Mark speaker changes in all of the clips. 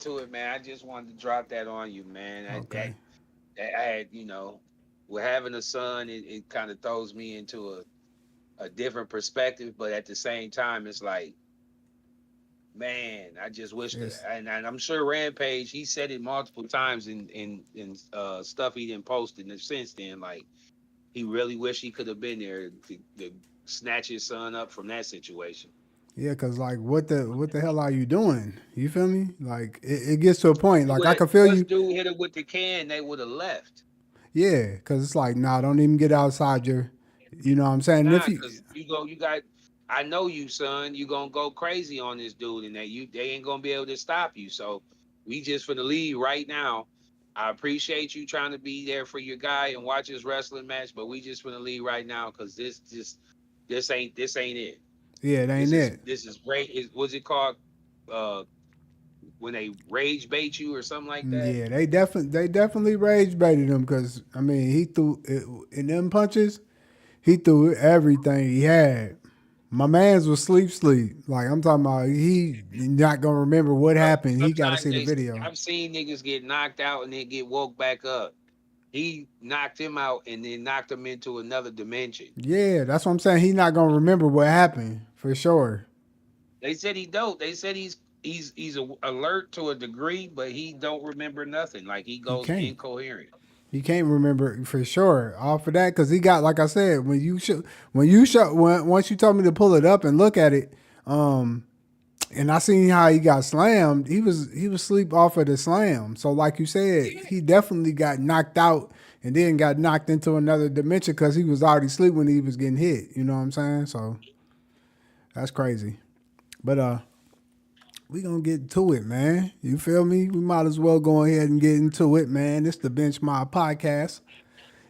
Speaker 1: To it, man. I just wanted to drop that on you, man.
Speaker 2: Okay.
Speaker 1: That I had, with having a son, it kind of throws me into a different perspective, but at the same time, it's like, man, I just wish that,
Speaker 2: Yes.
Speaker 1: and I'm sure Rampage, he said it multiple times in stuff he didn't post in since then, like he really wish he could have been there to snatch his son up from that situation.
Speaker 2: Yeah, cause like what the hell are you doing? You feel me? Like it gets to a point.
Speaker 1: He
Speaker 2: Like
Speaker 1: would
Speaker 2: I
Speaker 1: have
Speaker 2: can feel
Speaker 1: once
Speaker 2: you.
Speaker 1: dude hit him with the can, they would have left.
Speaker 2: Yeah, cause it's like nah, don't even get outside your. You know what I'm saying? And if
Speaker 1: Nah,
Speaker 2: you,
Speaker 1: cause you got. I know you, son. You gonna go crazy on this dude, and that they ain't gonna be able to stop you. So we just for the lead right now. I appreciate you trying to be there for your guy and watch his wrestling match, but we just for the lead right now because this ain't it.
Speaker 2: yeah, it ain't it.
Speaker 1: This is great. What's it called? Uh, when they rage bait you or something like that.
Speaker 2: Yeah, they definitely rage baited him because I mean he threw in them punches. He threw everything he had. My man's was sleep. Like I'm talking about, he not gonna remember what happened. He got to
Speaker 1: Sometimes
Speaker 2: see the video.
Speaker 1: I've seen niggas get knocked out and then get woke back up. He knocked him out and then knocked him into another dimension.
Speaker 2: Yeah, that's what I'm saying. He not gonna remember what happened for sure.
Speaker 1: They said he don't. They said alert to a degree, but he don't remember nothing. Like he
Speaker 2: He
Speaker 1: goes
Speaker 2: can't.
Speaker 1: incoherent.
Speaker 2: He can't remember for sure. All for that because he got, like I said, when once you told me to pull it up and look at it, um, and I seen how he got slammed. He was asleep off of the slam. So like you said, he definitely got knocked out and then got knocked into another dimension because he was already asleep when he was getting hit. You know what I'm saying? So that's crazy. But we gonna get to it, man. You feel me? We might as well go ahead and get into it, man. It's the Bench Mob Podcast.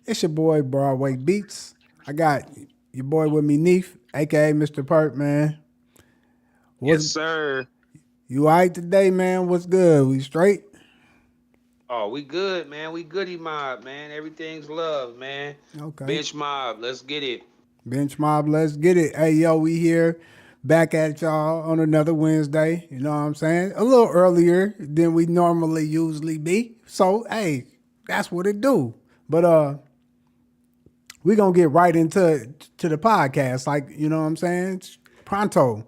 Speaker 2: It's your boy Broadway Beats. I got your boy with me, Neef, aka Mr. Perk, man.
Speaker 1: Yes,
Speaker 2: What's
Speaker 1: sir.
Speaker 2: you alright today, man? What's good? We straight?
Speaker 1: Oh, we good, man. We goody mob, man. Everything's love, man.
Speaker 2: Okay.
Speaker 1: Bench mob. Let's get it.
Speaker 2: Bench Mob, let's get it. Hey, yo, we here back at y'all on another Wednesday. You know what I'm saying? A little earlier than we normally usually be. So, hey, that's what it do. But we gonna get right into the podcast, like you know what I'm saying, pronto.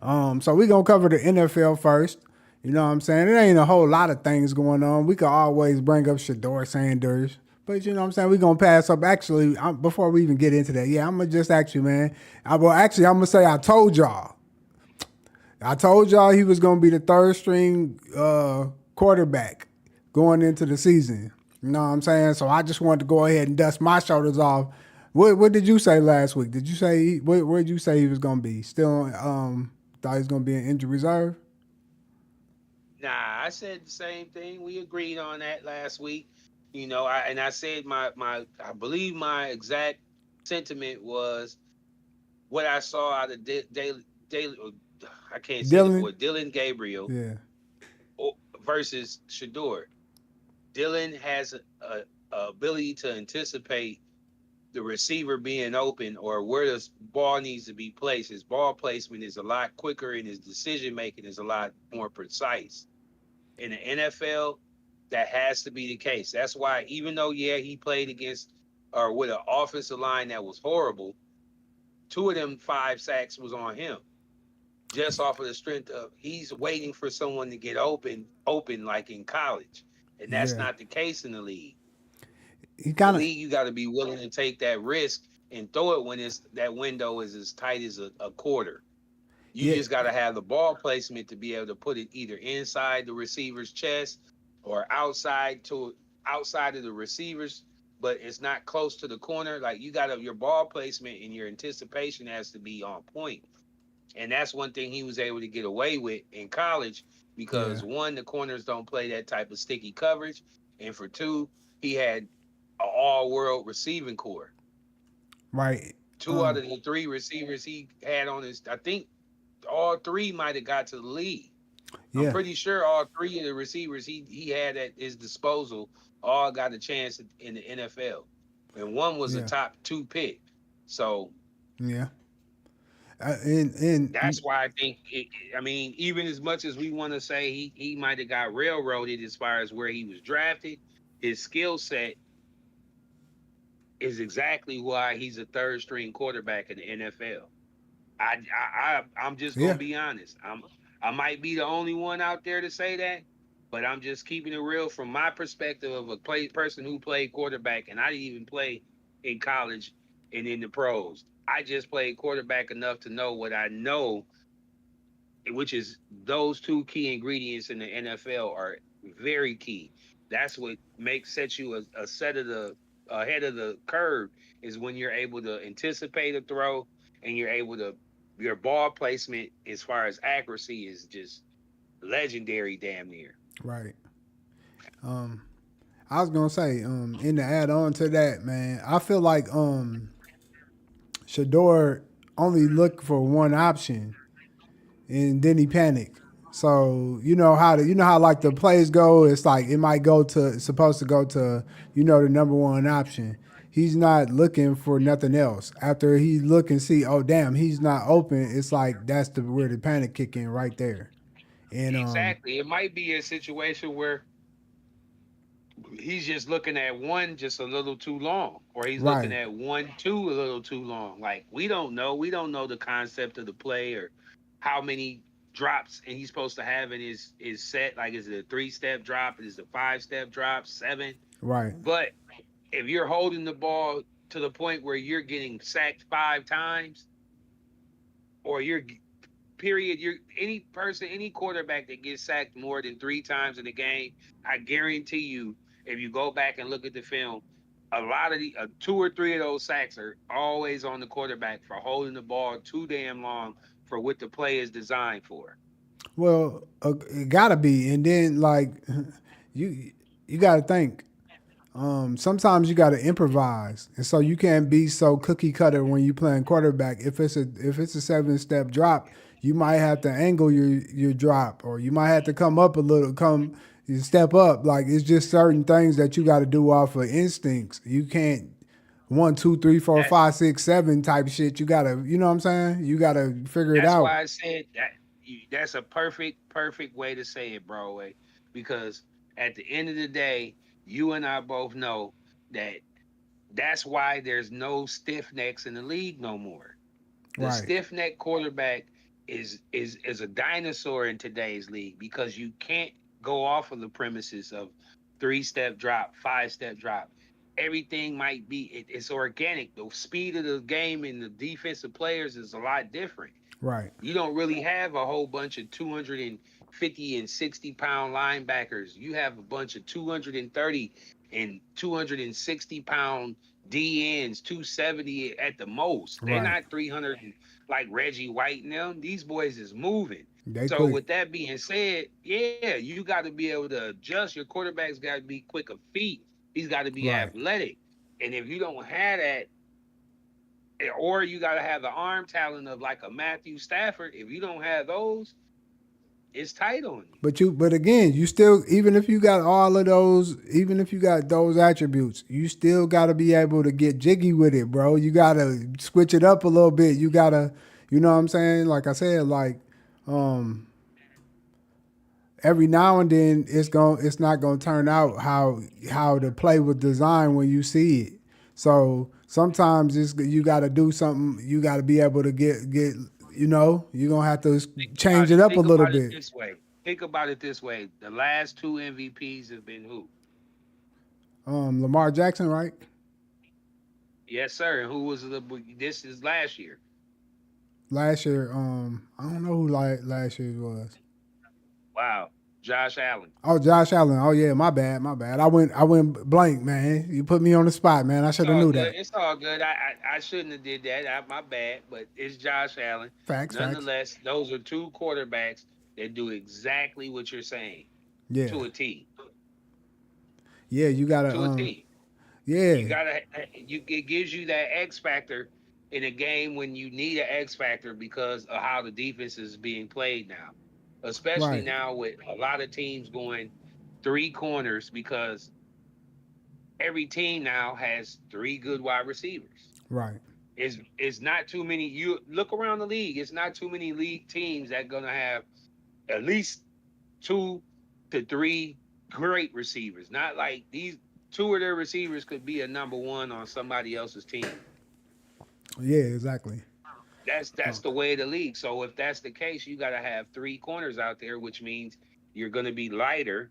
Speaker 2: So we gonna cover the NFL first. You know what I'm saying? It ain't a whole lot of things going on. We could always bring up Shador Sanders, but you know what I'm saying. We gonna pass up. Actually, before we even get into that, yeah, I'm gonna just ask you, man. I'm gonna say I told y'all. I told y'all he was gonna be the third string quarterback going into the season. You know what I'm saying? So I just wanted to go ahead and dust my shoulders off. What did you say last week? Did you say where did you say he was gonna be? Still thought he was gonna be in injury reserve?
Speaker 1: Nah, I said the same thing. We agreed on that last week. I said I believe my exact sentiment was what I saw out of daily. I can't say the
Speaker 2: Dylan?
Speaker 1: boy Dylan Gabriel
Speaker 2: Yeah.
Speaker 1: versus Shador. Dylan has a ability to anticipate the receiver being open or where the ball needs to be placed. His ball placement is a lot quicker and his decision making is a lot more precise. In the NFL, that has to be the case. That's why, even though, yeah, he played against or with an offensive line that was horrible, two of them 5 sacks was on him just off of the strength of he's waiting for someone to get open like in college. And that's
Speaker 2: Yeah.
Speaker 1: not the case in the league.
Speaker 2: He
Speaker 1: The
Speaker 2: kind of
Speaker 1: league, you got to be willing to take that risk and throw it when that window is as tight as a quarter. You
Speaker 2: yeah
Speaker 1: just got to have the ball placement to be able to put it either inside the receiver's chest or outside of the receivers, but it's not close to the corner. Like you got to your ball placement and your anticipation has to be on point. And that's one thing he was able to get away with in college
Speaker 2: yeah
Speaker 1: because one, the corners don't play that type of sticky coverage, and for two, he had an all-world receiving core.
Speaker 2: right.
Speaker 1: Two out of the three receivers he had on his, I think all three might have got to the league. I'm
Speaker 2: Yeah
Speaker 1: pretty sure all three of the receivers he had at his disposal all got a chance in the NFL, and one was a
Speaker 2: yeah
Speaker 1: top 2 pick. So
Speaker 2: yeah. And
Speaker 1: That's why I think. I mean, even as much as we want to say he might have got railroaded as far as where he was drafted, his skill set is exactly why he's a third string quarterback in the NFL. I'm just gonna
Speaker 2: yeah,
Speaker 1: be honest. I might be the only one out there to say that, but I'm just keeping it real from my perspective of a person who played quarterback, and I didn't even play in college and in the pros. I just played quarterback enough to know what I know, which is those two key ingredients in the NFL are very key. That's what makes sets you a set of the ahead of the curve is when you're able to anticipate a throw and you're able to your ball placement as far as accuracy is just legendary damn near.
Speaker 2: right. Um, I was gonna say, and to add on to that, man, I feel like Shador only looked for one option, and then he panicked. So you know how like the plays go. It's like it might go to it's supposed to go to the number one option. He's not looking for nothing else. After he look and see, oh damn, he's not open. It's like that's the where the panic kick in right there. And
Speaker 1: Exactly. It might be a situation where he's just looking at one just a little too long, or he's looking
Speaker 2: right,
Speaker 1: at one two a little too long. Like we don't know. We don't know the concept of the play or how many drops and he's supposed to have in his set. Like is it a 3 step drop? Is it a 5 step drop? Seven?
Speaker 2: right,
Speaker 1: But if you're holding the ball to the point where you're getting sacked 5 times, or you're period. You're any person, any quarterback that gets sacked more than 3 times in a game, I guarantee you, if you go back and look at the film, a lot of the 2 or 3 of those sacks are always on the quarterback for holding the ball too damn long for what the play is designed for.
Speaker 2: well, it gotta be. And then like you you gotta think. Sometimes you got to improvise, and so you can't be so cookie cutter when you playing quarterback. If it's a 7 step drop, you might have to angle your drop, or you might have to come up a little, you step up. Like it's just certain things that you got to do off of instincts. You can't one, two, three, four,
Speaker 1: That
Speaker 2: five, six, seven type shit. You gotta, you know what I'm saying? You gotta figure it
Speaker 1: that's
Speaker 2: out.
Speaker 1: why I said that that's a perfect way to say it, Broadway, because at the end of the day, you and I both know that that's why there's no stiff necks in the league no more. The
Speaker 2: Right,
Speaker 1: stiff neck quarterback is a dinosaur in today's league because you can't go off of the premises of 3 step drop, 5 step drop. Everything might be it's organic. The speed of the game and the defensive players is a lot different.
Speaker 2: right,
Speaker 1: You don't really have a whole bunch of 250 and 60 pound linebackers. You have a bunch of 230 and 260 pound DNs, 270 at the most. They're
Speaker 2: right.
Speaker 1: not 300 like Reggie White and them. These boys is moving.
Speaker 2: They
Speaker 1: So
Speaker 2: quick.
Speaker 1: with that being said, yeah, you got to be able to adjust. Your quarterback's got to be quick of feet. He's got to be
Speaker 2: Right.
Speaker 1: athletic. And if you don't have that, or you got to have the arm talent of like a Matthew Stafford. If you don't have those, it's tight on you.
Speaker 2: But again, you still, even if you got all of those, even if you got those attributes, you still got to be able to get jiggy with it, bro. You got to switch it up a little bit. You got to, you know what I'm saying? Like I said, like um, every now and then it's not gonna turn out how the play was designed when you see it. So sometimes you got to do something. You got to be able to get. You're gonna have to
Speaker 1: Think about
Speaker 2: change
Speaker 1: it.
Speaker 2: it up a
Speaker 1: Think
Speaker 2: little
Speaker 1: about it
Speaker 2: bit.
Speaker 1: this way. Think about it this way. The last two MVPs have been who?
Speaker 2: Lamar Jackson, right?
Speaker 1: Yes, sir. And who was the? This is last year.
Speaker 2: Last year, I don't know who last year was.
Speaker 1: Wow, Josh Allen.
Speaker 2: Oh, Josh Allen. Oh yeah, my bad, my bad. I went blank, man. You put me on the spot, man. I
Speaker 1: It's
Speaker 2: should have
Speaker 1: all
Speaker 2: knew
Speaker 1: good.
Speaker 2: that.
Speaker 1: It's all good. I shouldn't have did that. My bad. But it's Josh Allen.
Speaker 2: Facts, facts.
Speaker 1: Nonetheless, those are two quarterbacks that do exactly what you're saying
Speaker 2: Yeah,
Speaker 1: to a T.
Speaker 2: yeah. You gotta,
Speaker 1: To a T. You
Speaker 2: yeah,
Speaker 1: gotta it gives you that X factor in a game when you need an X factor because of how the defense is being played now. Especially
Speaker 2: right,
Speaker 1: now with a lot of teams going 3 corners because every team now has 3 good wide receivers.
Speaker 2: right.
Speaker 1: It's not too many. You look around the league. It's not too many league teams that gonna have at least 2 to 3 great receivers. Not like these two of their receivers could be a number one on somebody else's team.
Speaker 2: Yeah, exactly.
Speaker 1: That's the way of the league. So if that's the case, you got to have 3 corners out there, which means you're going to be lighter.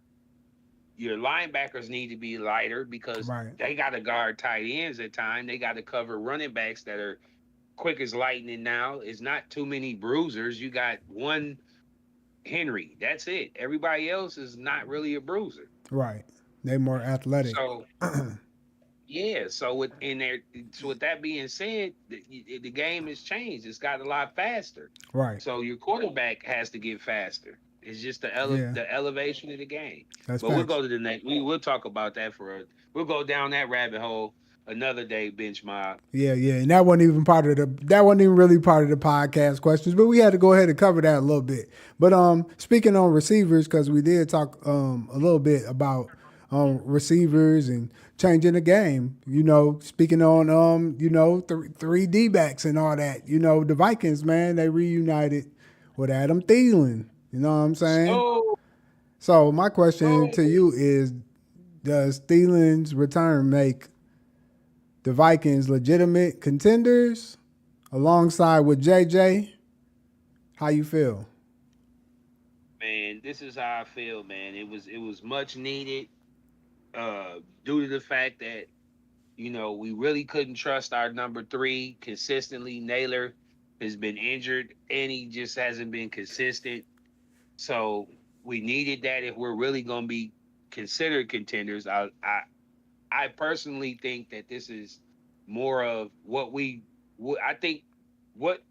Speaker 1: Your linebackers need to be lighter because
Speaker 2: Right.
Speaker 1: they got to guard tight ends at time. They got to cover running backs that are quick as lightning. Now it's not too many bruisers. You got one Henry. That's it. Everybody else is not really a bruiser.
Speaker 2: Right. They more athletic.
Speaker 1: So yeah, so with that being said, the game has changed. It's got a lot faster.
Speaker 2: Right.
Speaker 1: So your quarterback has to get faster. It's just
Speaker 2: Yeah.
Speaker 1: the elevation of the game.
Speaker 2: That's
Speaker 1: But we'll
Speaker 2: facts.
Speaker 1: go to the next. We'll talk about that we'll go down that rabbit hole another day, bench mob.
Speaker 2: Yeah, yeah, and that wasn't even part of the that wasn't even really part of the podcast questions, but we had to go ahead and cover that a little bit. But speaking on receivers, because we did talk a little bit about receivers and changing the game. Speaking on three D backs and all that. The Vikings, man, they reunited with Adam Thielen. You know what I'm saying?
Speaker 1: So,
Speaker 2: So my question to
Speaker 1: so
Speaker 2: you is, does Thielen's return make the Vikings legitimate contenders alongside with JJ? How you feel?
Speaker 1: man, this is how I feel, man. It was much needed, due to the fact that we really couldn't trust our number three consistently. Naylor has been injured and he just hasn't been consistent. So we needed that if we're really going to be considered contenders. I personally think that this is more of I think what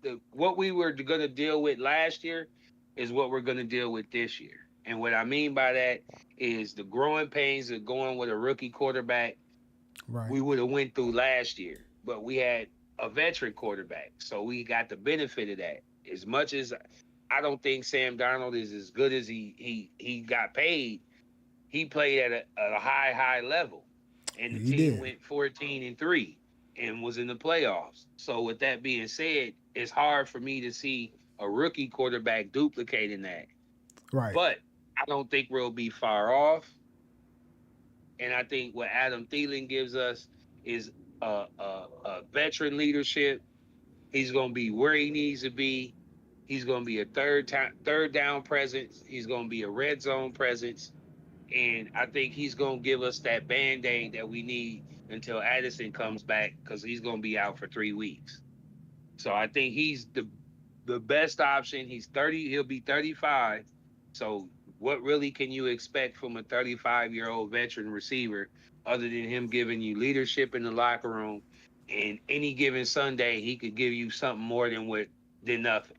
Speaker 1: we were going to deal with last year is what we're going to deal with this year. And what I mean by that is the growing pains of going with a rookie quarterback
Speaker 2: Right.
Speaker 1: we would have went through last year, but we had a veteran quarterback, so we got the benefit of that. As much as I don't think Sam Darnold is as good as he got paid, he played at a high level, and the
Speaker 2: He
Speaker 1: team
Speaker 2: did.
Speaker 1: went 14-3 and was in the playoffs. So with that being said, it's hard for me to see a rookie quarterback duplicating that,
Speaker 2: Right.
Speaker 1: but I don't think we'll be far off. And I think what Adam Thielen gives us is a veteran leadership. He's going to be where he needs to be. He's going to be a third down presence. He's going to be a red zone presence. And I think he's going to give us that band aid that we need until Addison comes back because he's going to be out for 3 weeks. So I think he's the best option. He's 30. He'll be 35. So what really can you expect from a 35-year-old veteran receiver other than him giving you leadership in the locker room? And any given Sunday, he could give you something more than nothing.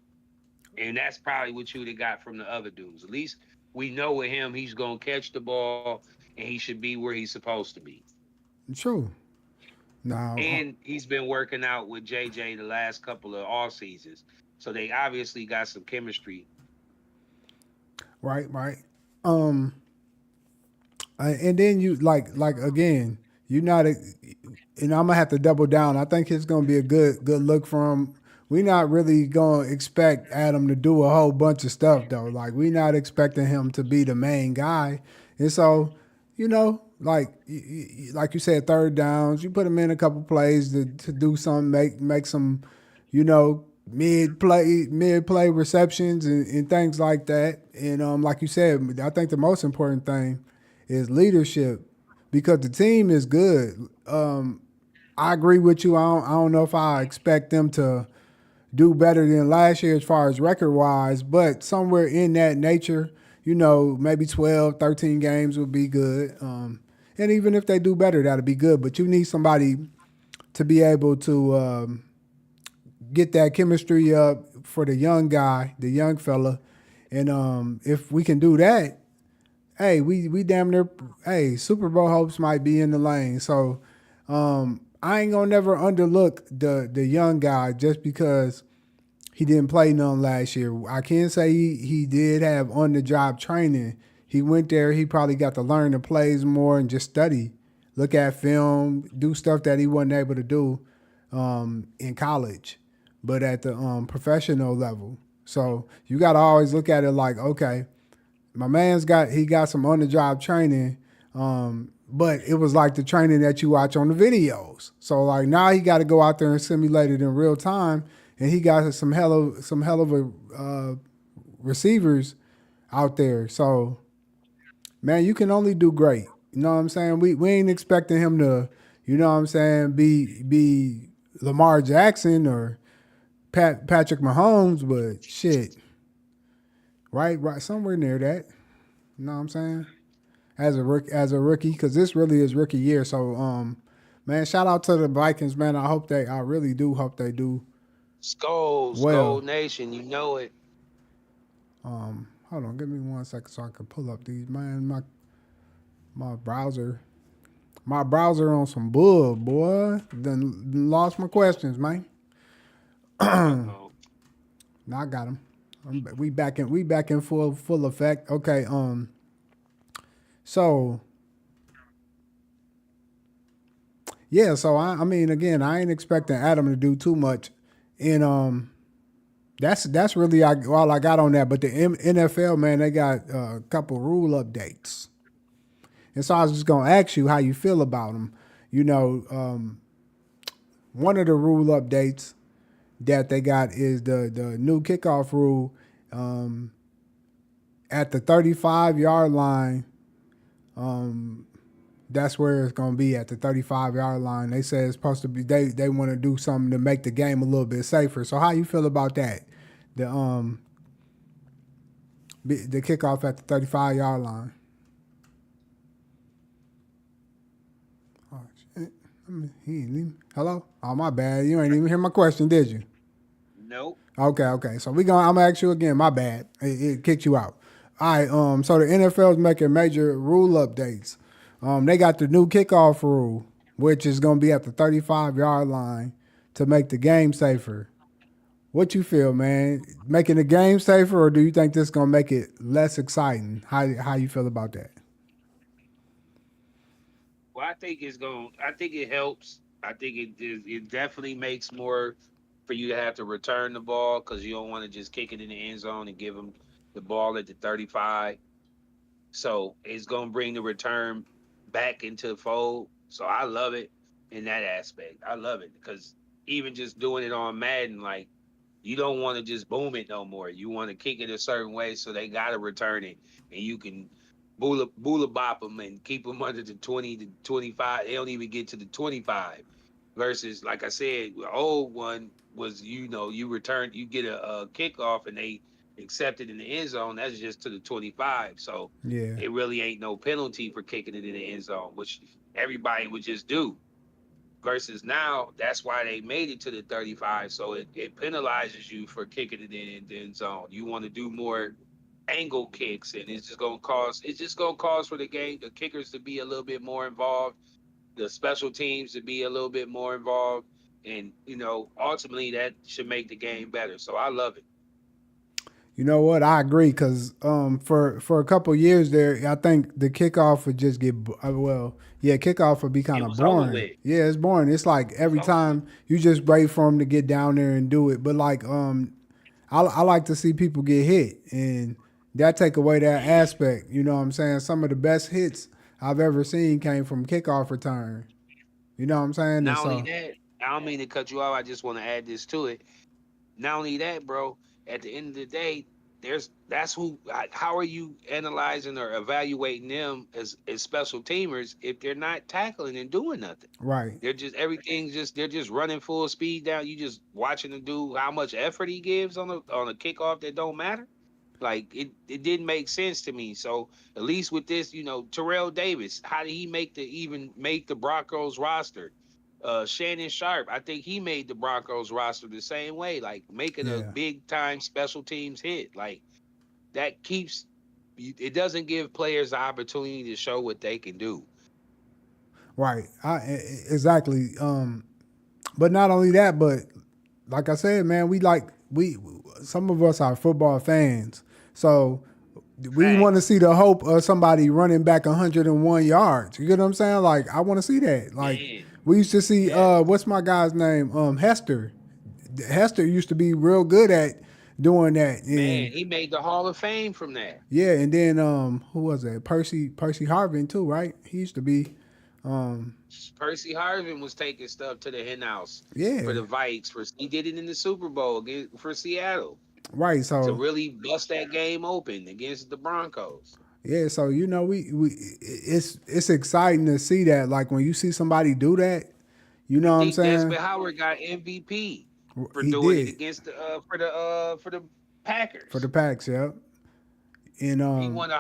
Speaker 1: And that's probably what you would have got from the other dudes. At least we know with him, he's gonna catch the ball and he should be where he's supposed to be.
Speaker 2: True. Now,
Speaker 1: And he's been working out with JJ the last couple of off seasons. So they obviously got some chemistry.
Speaker 2: right, right. Um, and then you like again, you're not, and I'm gonna have to double down. I think it's gonna be a good look for him. We're not really gonna expect Adam to do a whole bunch of stuff though. Like we're not expecting him to be the main guy, and so like you said, third downs. You put him in a couple plays to do some make some, mid play receptions and things like that. And like you said, I think the most important thing is leadership because the team is good. I agree with you. I don't know if I expect them to do better than last year as far as record wise, but somewhere in that nature, maybe 12, 13 games would be good. And even if they do better, that'll be good. But you need somebody to be able to get that chemistry up for the young guy, the young fella. And if we can do that, hey, we damn near, hey, Super Bowl hopes might be in the lane. So I ain't gonna never underlook the young guy just because he didn't play none last year. I can say he did have on the job training. He went there. He probably got to learn the plays more and just study, look at film, do stuff that he wasn't able to do in college, but at the professional level. So you got to always look at it like, okay, my man's got some on the job training, but it was like the training that you watch on the videos. So like now he got to go out there and simulate it in real time, and he got some hell of a receivers out there. So man, you can only do great. You know what I'm saying? We ain't expecting him to, you know what I'm saying, be Lamar Jackson or Patrick Mahomes, but shit, right, somewhere near that. You know what I'm saying? As a rookie, because this really is rookie year. So man, shout out to the Vikings, man. I really do hope they do
Speaker 1: Skulls,
Speaker 2: well.
Speaker 1: Gold Nation, you know it.
Speaker 2: Hold on, give me 1 second so I can pull up these, man. My browser, my browser on some bull, boy. Done lost my questions, man.
Speaker 1: Uh-oh.
Speaker 2: Now I got them. We back in full effect. Okay. So yeah. So I mean, again, I ain't expecting Adam to do too much, and that's really all I got on that. But the NFL, man, they got a couple rule updates, and so I was just gonna ask you how you feel about them. You know, one of the rule updates that they got is the new kickoff rule at the 35-yard line. That's where it's gonna be at the 35-yard line. They say it's supposed to be. They want to do something to make the game a little bit safer. So how you feel about that? The the kickoff at the 35-yard line. Oh shit! He ain't leave. Hello? Oh my bad. You ain't even hear my question, did you?
Speaker 1: Nope.
Speaker 2: Okay. So I'm gonna ask you again. My bad. It kicked you out. All right. So the NFL is making major rule updates. They got the new kickoff rule, which is gonna be at the 35-yard line to make the game safer. What you feel, man? Making the game safer, or do you think this is gonna make it less exciting? How you feel about that?
Speaker 1: Well, I think it's going. I think it helps. I think it definitely makes more for you to have to return the ball because you don't want to just kick it in the end zone and give them the ball at the 35. So it's gonna bring the return back into the fold. So I love it in that aspect. I love it because even just doing it on Madden, like you don't want to just boom it no more. You want to kick it a certain way so they gotta return it, and you can boola bop them and keep them under the 20 to 25. They don't even get to the 25. Versus, like I said, the old one was you return, you get a kickoff and they accept it in the end zone. That's just to the 25. So
Speaker 2: Yeah.
Speaker 1: it really ain't no penalty for kicking it in the end zone, which everybody would just do. Versus now, that's why they made it to the 35. So it penalizes you for kicking it in the end zone. You want to do more angle kicks, and it's just gonna cause for the game, the kickers to be a little bit more involved, the special teams to be a little bit more involved, and ultimately that should make the game better. So I love it.
Speaker 2: You know what? I agree because for a couple years there, I think the kickoff would just yeah, kickoff would be kind
Speaker 1: It
Speaker 2: of
Speaker 1: was over
Speaker 2: boring.
Speaker 1: with.
Speaker 2: Yeah, it's boring. It's like
Speaker 1: It was
Speaker 2: every
Speaker 1: over with.
Speaker 2: time you just wait for them to get down there and do it. But like I like to see people get hit, and that take away that
Speaker 1: Mhm.
Speaker 2: aspect. You know what I'm saying? Some of the best hits I've ever seen came from kickoff return. You know what I'm saying? And
Speaker 1: Not only
Speaker 2: so
Speaker 1: that, I don't mean to cut you off. I just want to add this to it. Not only that, bro, at the end of the day, that's who. How are you analyzing or evaluating them as special teamers if they're not tackling and doing nothing?
Speaker 2: right,
Speaker 1: They're just everything's just they're just running full speed down. You just watching the dude how much effort he gives on a kickoff that don't matter. Like it didn't make sense to me. So at least with this, Terrell Davis, how did he even make the Broncos roster? Shannon Sharp, I think he made the Broncos roster the same way, like making a
Speaker 2: yeah.
Speaker 1: big time special teams hit. Like that keeps it doesn't give players the opportunity to show what they can do.
Speaker 2: Right. Exactly. But not only that, but like I said, man, we some of us are football fans, so we want to
Speaker 1: Facts.
Speaker 2: see the hope of somebody running back 101 yards. You get what I'm saying? Like I want to see that. Like
Speaker 1: Man.
Speaker 2: We used to see
Speaker 1: Yes,
Speaker 2: what's my guy's name? Hester. Hester used to be real good at doing that.
Speaker 1: man,
Speaker 2: And
Speaker 1: he made the Hall of Fame from that.
Speaker 2: yeah, and then who was that? Percy Harvin too, right? He used to be
Speaker 1: Percy Harvin was taking stuff to the hen house for
Speaker 2: yeah,
Speaker 1: the Vikes. He did it in the Super Bowl for Seattle
Speaker 2: right.
Speaker 1: to
Speaker 2: So
Speaker 1: really bust that game open against the Broncos.
Speaker 2: yeah, so you know we it's exciting to see that. Like when you see somebody do that, you
Speaker 1: I
Speaker 2: know what I'm
Speaker 1: think
Speaker 2: saying?
Speaker 1: Desmond Howard got MVP for
Speaker 2: He
Speaker 1: doing it
Speaker 2: did
Speaker 1: against the for the
Speaker 2: for the
Speaker 1: Packers.
Speaker 2: Packs, yeah. And
Speaker 1: He won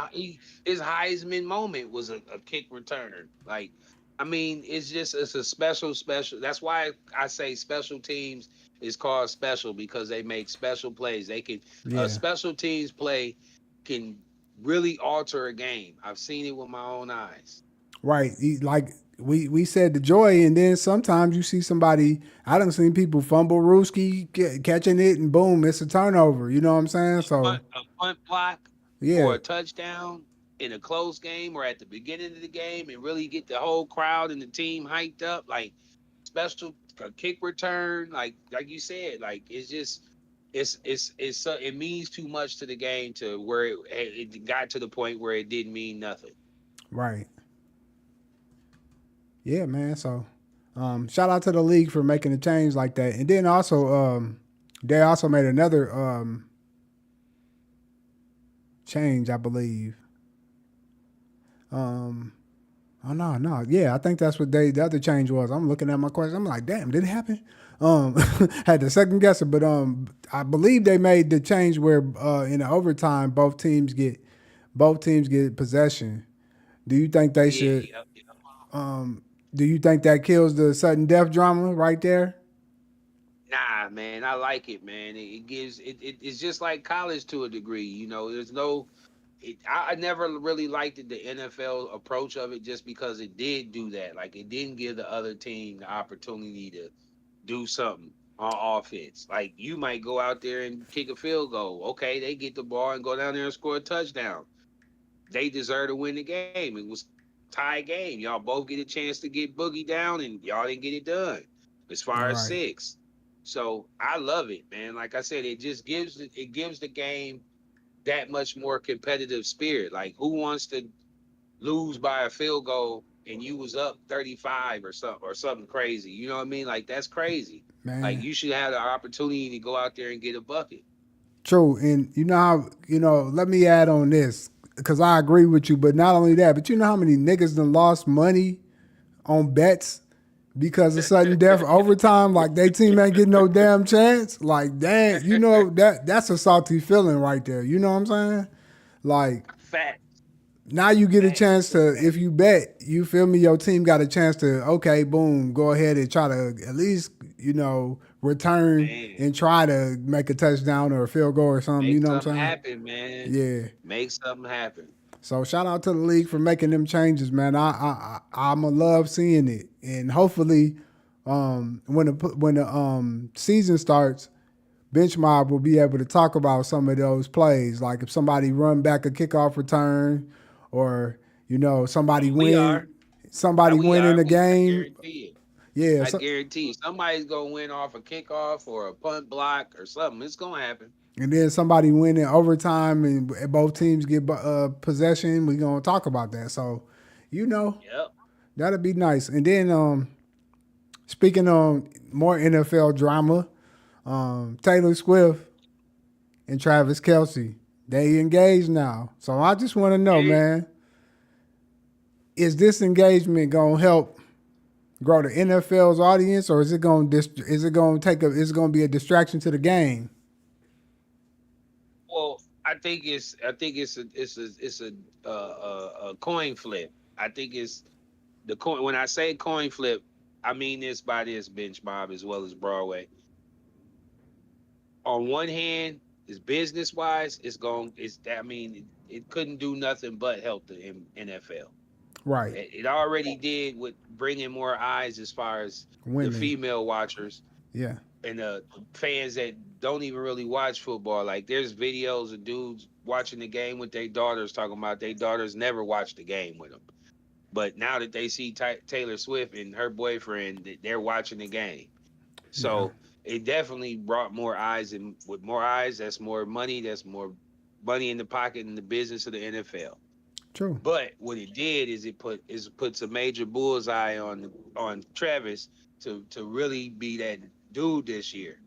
Speaker 1: his Heisman moment was a kick return. Like, I mean, it's a special. That's why I say special teams is called special because they make special plays. They can
Speaker 2: yeah,
Speaker 1: special teams play can really alter a game. I've seen it with my own eyes.
Speaker 2: right. Like we said the joy, and then sometimes you see somebody. I done seen people fumble Rooski catching it, and boom, it's a turnover. You know what I'm saying? So
Speaker 1: A punt block
Speaker 2: yeah,
Speaker 1: for a touchdown in a close game or at the beginning of the game and really get the whole crowd and the team hyped up. Like special a kick return, like you said, like it's just it's so it means too much to the game to where it got to the point where it didn't mean nothing.
Speaker 2: right. Yeah, man. So shout out to the league for making a change like that, and then also they also made another change, I believe. Um, Oh no, no, yeah, I think that's what the other change was. I'm looking at my question. I'm like, damn, did it happen? Um, had to second guess it, but I believe they made the change where in the overtime both teams get possession. Do you think they
Speaker 1: Yeah,
Speaker 2: should?
Speaker 1: yep, yep.
Speaker 2: Do you think that kills the sudden death drama right there?
Speaker 1: Nah, man, I like it, man. It gives it's just like college to a degree. You know, there's no I never really liked the NFL approach of it just because it did do that. Like it didn't give the other team the opportunity to do something on offense. Like you might go out there and kick a field goal. Okay, they get the ball and go down there and score a touchdown. They deserve to win the game. It was tie game. Y'all both get a chance to get Boogie down and y'all didn't get it done as far as
Speaker 2: Right,
Speaker 1: six. So I love it, man. Like I said, it gives the game that much more competitive spirit. Like who wants to lose by a field goal and you was up 35 or something crazy. You know what I mean? Like that's crazy. Like
Speaker 2: man.
Speaker 1: you should have the opportunity to go out there and get a bucket.
Speaker 2: True, and you know how Let me add on this because I agree with you. But not only that, but you know how many niggas done lost money on bets because of sudden death overtime. Like they team ain't getting no damn chance. Like dang, that's a salty feeling right there. You know what I'm saying? Like
Speaker 1: Fact,
Speaker 2: now you get a
Speaker 1: facts,
Speaker 2: chance to if you bet, you feel me, your team got a chance to okay, boom, go ahead and try to at least, return
Speaker 1: man.
Speaker 2: and try to make a touchdown or a field goal or something, you
Speaker 1: Make
Speaker 2: know what
Speaker 1: something
Speaker 2: I'm saying?
Speaker 1: happen, man.
Speaker 2: Yeah.
Speaker 1: Make something happen.
Speaker 2: So shout out to the league for making them changes, man. I'm a love seeing it, and hopefully, when the season starts, Bench Mob will be able to talk about some of those plays, like if somebody run back a kickoff return, or somebody
Speaker 1: We are. We
Speaker 2: win in
Speaker 1: are.
Speaker 2: the
Speaker 1: I
Speaker 2: game.
Speaker 1: guarantee it.
Speaker 2: Yeah,
Speaker 1: I
Speaker 2: so,
Speaker 1: guarantee you. Somebody's gonna win off a kickoff or a punt block or something. It's gonna happen.
Speaker 2: and then somebody win in overtime, and both teams get possession. We gonna talk about that. So, you know,
Speaker 1: Yep.
Speaker 2: that'd be nice. And then speaking on more NFL drama, Taylor Swift and Travis Kelce, they engaged now. So I just want to know,
Speaker 1: Hey,
Speaker 2: man, is this engagement gonna help grow the NFL's audience, or is it gonna be a distraction to the game?
Speaker 1: well, I think it's a coin flip. I think it's the coin. When I say coin flip, I mean this by this bench mob as well as Broadway. On one hand, is business wise, it's going. It's I mean, it couldn't do nothing but help the NFL.
Speaker 2: Right,
Speaker 1: It already did with bringing more eyes as far as the
Speaker 2: women.
Speaker 1: female watchers
Speaker 2: Yeah,
Speaker 1: and the fans that don't even really watch football. Like there's videos of dudes watching the game with their daughters talking about their daughters never watched the game with them. But now that they see Taylor Swift and her boyfriend, they're watching the game.
Speaker 2: Yeah.
Speaker 1: So it definitely brought more eyes, and with more eyes, that's more money. That's more money in the pocket in the business of the NFL.
Speaker 2: True.
Speaker 1: But what it did is puts a major bullseye on Travis to really be that dude this year.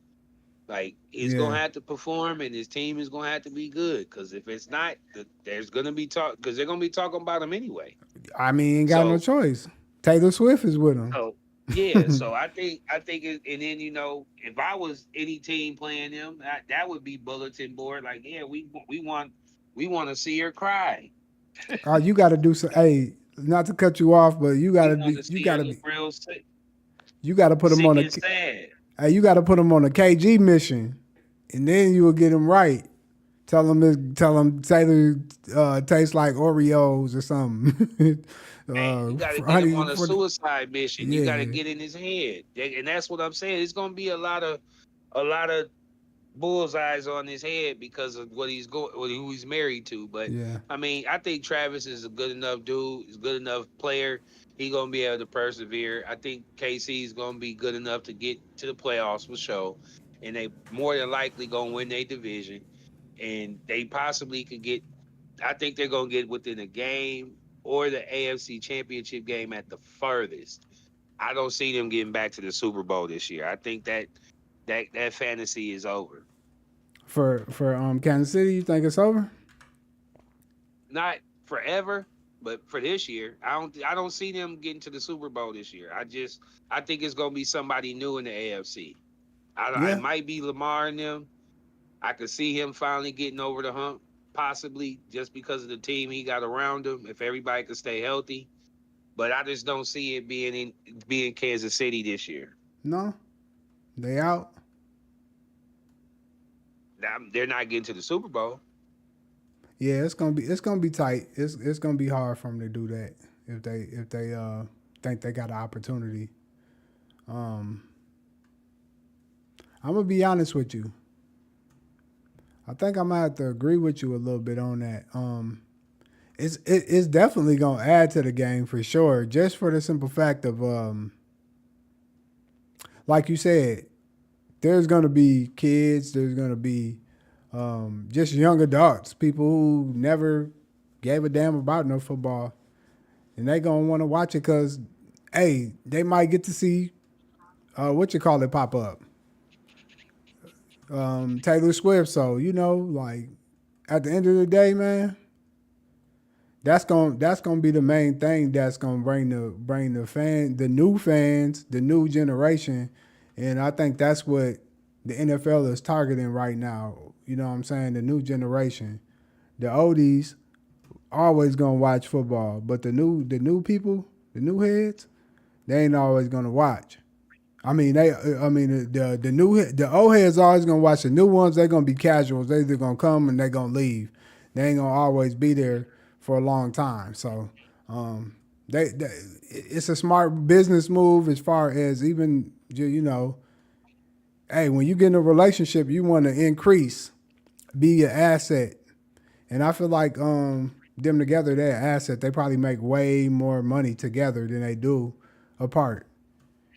Speaker 1: Like he's gonna
Speaker 2: Yeah.
Speaker 1: have to perform, and his team is gonna have to be good. Because if it's not, there's gonna be talk. Because they're gonna be talking about him anyway.
Speaker 2: I mean, ain't got no
Speaker 1: So
Speaker 2: choice. Taylor Swift is with him.
Speaker 1: so yeah. So I think and then if I was any team playing them, that would be bulletin board. Like yeah, we want to see her cry.
Speaker 2: You got to do some. Hey, not to cut you off, but you got
Speaker 1: We
Speaker 2: to
Speaker 1: want
Speaker 2: be.
Speaker 1: to
Speaker 2: You
Speaker 1: see
Speaker 2: got
Speaker 1: her
Speaker 2: to
Speaker 1: look
Speaker 2: be.
Speaker 1: real sick,
Speaker 2: You got to put him
Speaker 1: sick
Speaker 2: on a.
Speaker 1: and sad.
Speaker 2: Hey, you got to put him on a KG mission, and then you will get him right. Tell him Taylor tastes like Oreos or something.
Speaker 1: Man, you got to get him
Speaker 2: Honey,
Speaker 1: on a suicide mission. You got to
Speaker 2: yeah,
Speaker 1: get in his head, and that's what I'm saying. It's gonna be a lot of bullseyes on his head because of what he's going, who he's married to. But
Speaker 2: yeah,
Speaker 1: I mean, I think Travis is a good enough dude. He's a good enough player. He gonna be able to persevere. I think KC is gonna be good enough to get to the playoffs for sure, and they more than likely gonna win their division, and they possibly could get. I think they're gonna get within a game or the AFC Championship game at the furthest. I don't see them getting back to the Super Bowl this year. I think that fantasy is over.
Speaker 2: for Kansas City, you think it's over?
Speaker 1: Not forever, but for this year, I don't see them getting to the Super Bowl this year. I think it's gonna be somebody new in the AFC. It
Speaker 2: Yeah,
Speaker 1: might be Lamar and them. I could see him finally getting over the hump, possibly just because of the team he got around him. If everybody could stay healthy, but I just don't see it being Kansas City this year.
Speaker 2: no, they out.
Speaker 1: They're not getting to the Super Bowl.
Speaker 2: Yeah, it's gonna be tight. It's gonna be hard for them to do that if they think they got an opportunity. Um, I'm gonna be honest with you. I think I'm gonna have to agree with you a little bit on that. It's definitely gonna add to the game for sure, just for the simple fact of like you said, there's gonna be kids, there's gonna be just young adults, people who never gave a damn about no football, and they gonna want to watch it because, hey, they might get to see what you call it pop up, Taylor Swift. So like at the end of the day, man, that's gonna be the main thing that's gonna bring the new fans, the new generation, and I think that's what the NFL is targeting right now. You know what I'm saying? The new generation, the oldies always gonna watch football, but the new people, the new heads, they ain't always gonna watch. The old heads always gonna watch. The new ones, they gonna be casuals. They either gonna come and they gonna leave. They ain't gonna always be there for a long time. So um, it's a smart business move as far as even hey, when you get in a relationship, you want to increase, be an asset, and I feel like them together, they're an asset. They probably make way more money together than they do apart.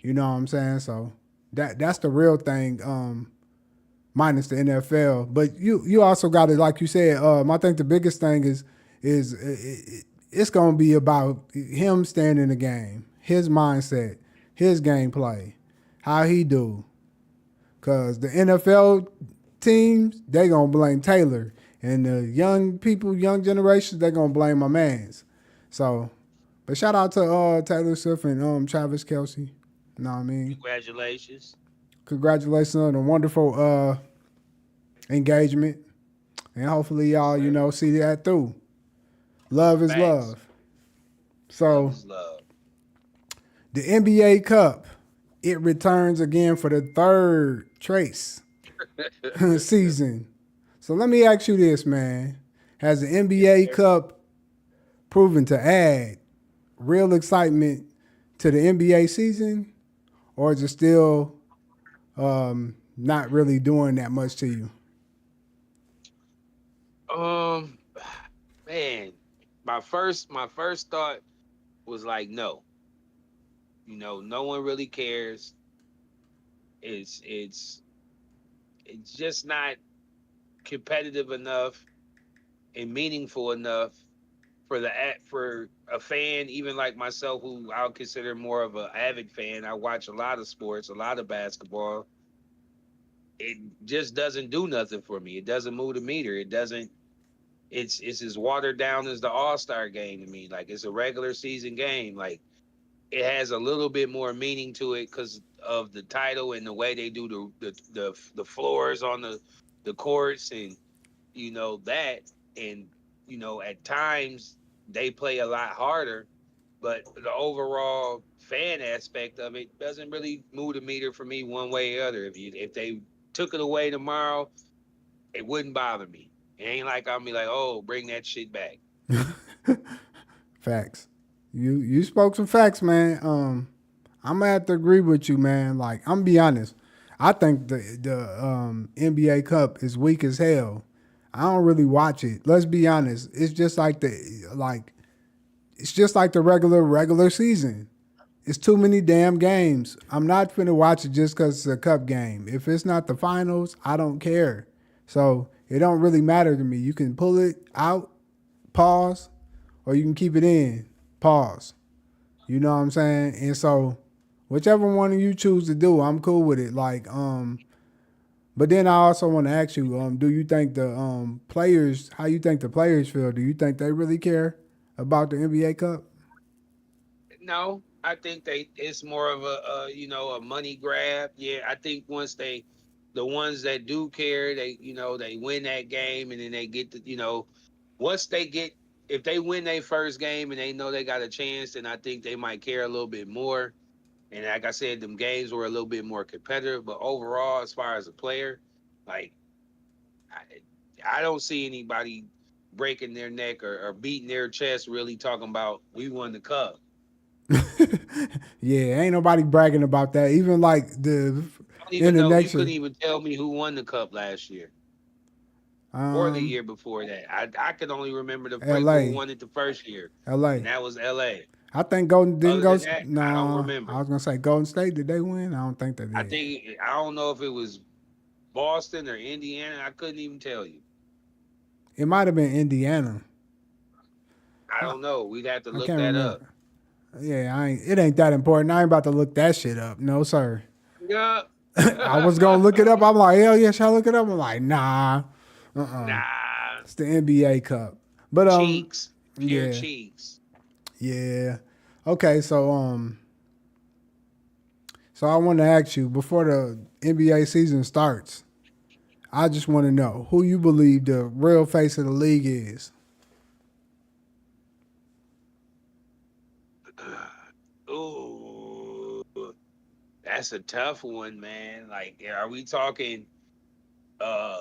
Speaker 2: You know what I'm saying? So that's the real thing, minus the NFL. But you also got to, like you said, I think the biggest thing is it's gonna be about him staying in the game, his mindset, his gameplay, how he do. Cause the NFL teams, they gonna blame Taylor. And the young people, young generations, they gonna blame my mans. So, but shout out to Taylor Swift and Travis Kelce. You know what I mean?
Speaker 1: Congratulations.
Speaker 2: Congratulations on a wonderful engagement. And hopefully
Speaker 1: Yes,
Speaker 2: y'all,
Speaker 1: sir.
Speaker 2: see that through. Love is
Speaker 1: Facts.
Speaker 2: love.
Speaker 1: Love
Speaker 2: So
Speaker 1: is love.
Speaker 2: the NBA Cup, it returns again for the third trace season. So let me ask you this, man. Has the
Speaker 1: Yes,
Speaker 2: NBA
Speaker 1: sir.
Speaker 2: Cup proven to add real excitement to the NBA season, or is it still not really doing that much to you?
Speaker 1: Um, man, my first thought was like, no, no one really cares. It's it's it's just not competitive enough and meaningful enough for a fan, even like myself, who I'll consider more of an avid fan. I watch a lot of sports, a lot of basketball. It just doesn't do nothing for me. It doesn't move the meter. It doesn't. It's as watered down as the All Star game to me. Like it's a regular season game. Like it has a little bit more meaning to it because of the title and the way they do the floors on the courts and that and at times they play a lot harder, but the overall fan aspect of it doesn't really move the meter for me one way or other. If they took it away tomorrow, it wouldn't bother me. It ain't like I'll be like, oh, bring that shit back.
Speaker 2: Facts. You spoke some facts, man. I'm gonna have to agree with you, man. Like I'm gonna be honest. I think the NBA Cup is weak as hell. I don't really watch it. Let's be honest. It's just like the regular season. It's too many damn games. I'm not finna watch it just because it's a cup game. If it's not the finals, I don't care. So it don't really matter to me. You can pull it out, pause, or you can keep it in, pause. You know what I'm saying? And so whichever one of you choose to do, I'm cool with it. But then I also want to ask you, do you think the players, how you think the players feel? Do you think they really care about the NBA Cup?
Speaker 1: No, I think it's more of a money grab. Yeah, I think once the ones that do care, they win that game and then they get once they get if they win their first game and they know they got a chance, then I think they might care a little bit more. And like I said, them games were a little bit more competitive. But overall, as far as a player, like I don't see anybody breaking their neck or beating their chest really talking about we won the cup.
Speaker 2: Yeah, ain't nobody bragging about that. Even like the
Speaker 1: I don't
Speaker 2: in
Speaker 1: even
Speaker 2: the
Speaker 1: know. You
Speaker 2: next
Speaker 1: couldn't
Speaker 2: year,
Speaker 1: even tell me who won the cup last year or the
Speaker 2: um,
Speaker 1: year before that. I could only remember the who
Speaker 2: L.A.
Speaker 1: won it the first year, and
Speaker 2: L.A.
Speaker 1: that was L.A.
Speaker 2: I think Golden didn't
Speaker 1: Other
Speaker 2: go.
Speaker 1: than that, I don't
Speaker 2: Nah, I
Speaker 1: remember.
Speaker 2: was gonna say Golden State. Did they win? I don't think they did.
Speaker 1: I don't know if it was Boston or Indiana. I couldn't even tell you.
Speaker 2: It might have been Indiana.
Speaker 1: I
Speaker 2: I,
Speaker 1: don't know. We'd have to
Speaker 2: I
Speaker 1: look
Speaker 2: can't
Speaker 1: that up.
Speaker 2: remember. Yeah, I ain't. It ain't that important. I ain't about to look that shit up. No, sir.
Speaker 1: Yeah.
Speaker 2: I was gonna look it up. I'm like, hell yeah, shall I look it up? I'm like, nah.
Speaker 1: Nah.
Speaker 2: It's the NBA Cup. But
Speaker 1: Cheeks. Pure
Speaker 2: yeah,
Speaker 1: cheeks.
Speaker 2: yeah. Okay, so I want to ask you before the NBA season starts. I just want to know who you believe the real face of the league is.
Speaker 1: Ooh. That's a tough one, man. Like, are we talking uh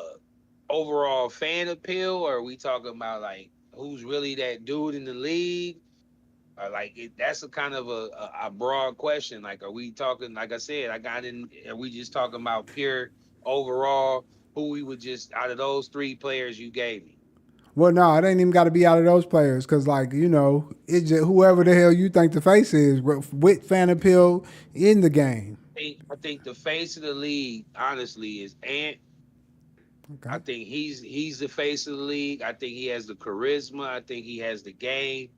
Speaker 1: overall fan appeal, or are we talking about like who's really that dude in the league? Or like that's a kind of a broad question. Like, are we talking? Like I said, I got in. Are we just talking about pure overall? Who we would just out of those three players you gave me?
Speaker 2: Well, no, it ain't even got to be out of those players because, like, it's just whoever the hell you think the face is with fan appeal in the game.
Speaker 1: I think the face of the league, honestly, is Ant. I
Speaker 2: Okay.
Speaker 1: think he's the face of the league. I think he has the charisma. I think he has the game.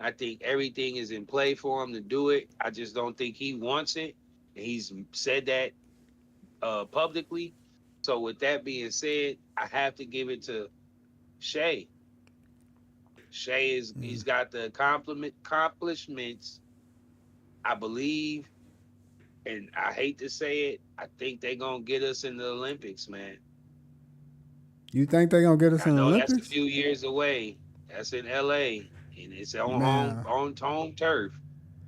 Speaker 1: I think everything is in play for him to do it. I just don't think he wants it. And he's said that publicly. So with that being said, I have to give it to Shay. Shay is he's got the accomplishments, I believe, and I hate to say it, I think they're gonna get us in the Olympics, man.
Speaker 2: You think they gonna get us
Speaker 1: I
Speaker 2: in the
Speaker 1: know that's a
Speaker 2: Olympics?
Speaker 1: few years away. That's in LA and it's on
Speaker 2: Man,
Speaker 1: home turf.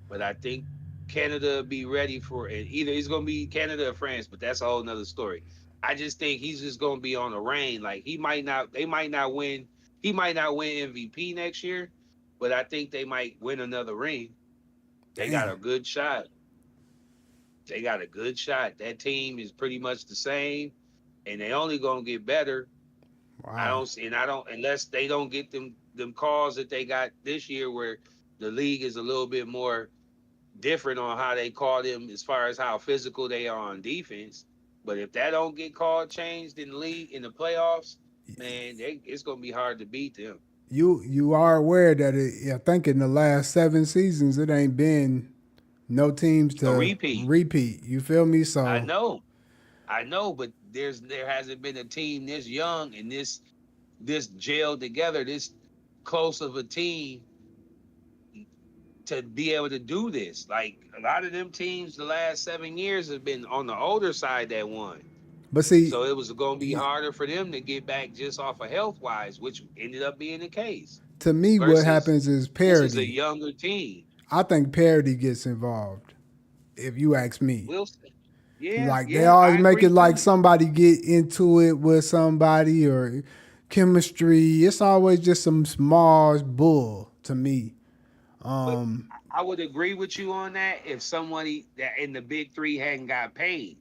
Speaker 1: But I think Canada will be ready for it. Either he's gonna be Canada or France, but that's a whole nother story. I just think he's just gonna be on the reign. Like they might not win. He might not win MVP next year, but I think they might win another ring. They got
Speaker 2: damn.
Speaker 1: a good shot. They got a good shot. That team is pretty much the same, and they only gonna get better.
Speaker 2: Wow.
Speaker 1: I don't unless they don't get them calls that they got this year where the league is a little bit more different on how they call them as far as how physical they are on defense. But if that don't get called changed in the league in the playoffs, man, it's gonna be hard to beat them.
Speaker 2: You are aware that I think in the last 7 seasons it ain't been no teams
Speaker 1: A
Speaker 2: to
Speaker 1: repeat.
Speaker 2: repeat. You feel me?
Speaker 1: I
Speaker 2: So,
Speaker 1: know, I know, but there hasn't been a team this young and this gelled together, this close of a team to be able to do this. Like a lot of them teams the last 7 years have been on the older side that won.
Speaker 2: but see,
Speaker 1: So it was going to be harder for them to get back just off of health wise, which ended up being the case.
Speaker 2: to me, what
Speaker 1: Versus
Speaker 2: happens is
Speaker 1: this is a
Speaker 2: parity.
Speaker 1: younger team.
Speaker 2: I think parity gets involved. If you ask me,
Speaker 1: We'll see. Yeah,
Speaker 2: like they
Speaker 1: yeah,
Speaker 2: always
Speaker 1: I
Speaker 2: make
Speaker 1: agree
Speaker 2: it like
Speaker 1: too.
Speaker 2: somebody get into it with somebody or chemistry. It's always just some small bull to me.
Speaker 1: But
Speaker 2: Um,
Speaker 1: I would agree with you on that if somebody that in the big three hadn't got paid.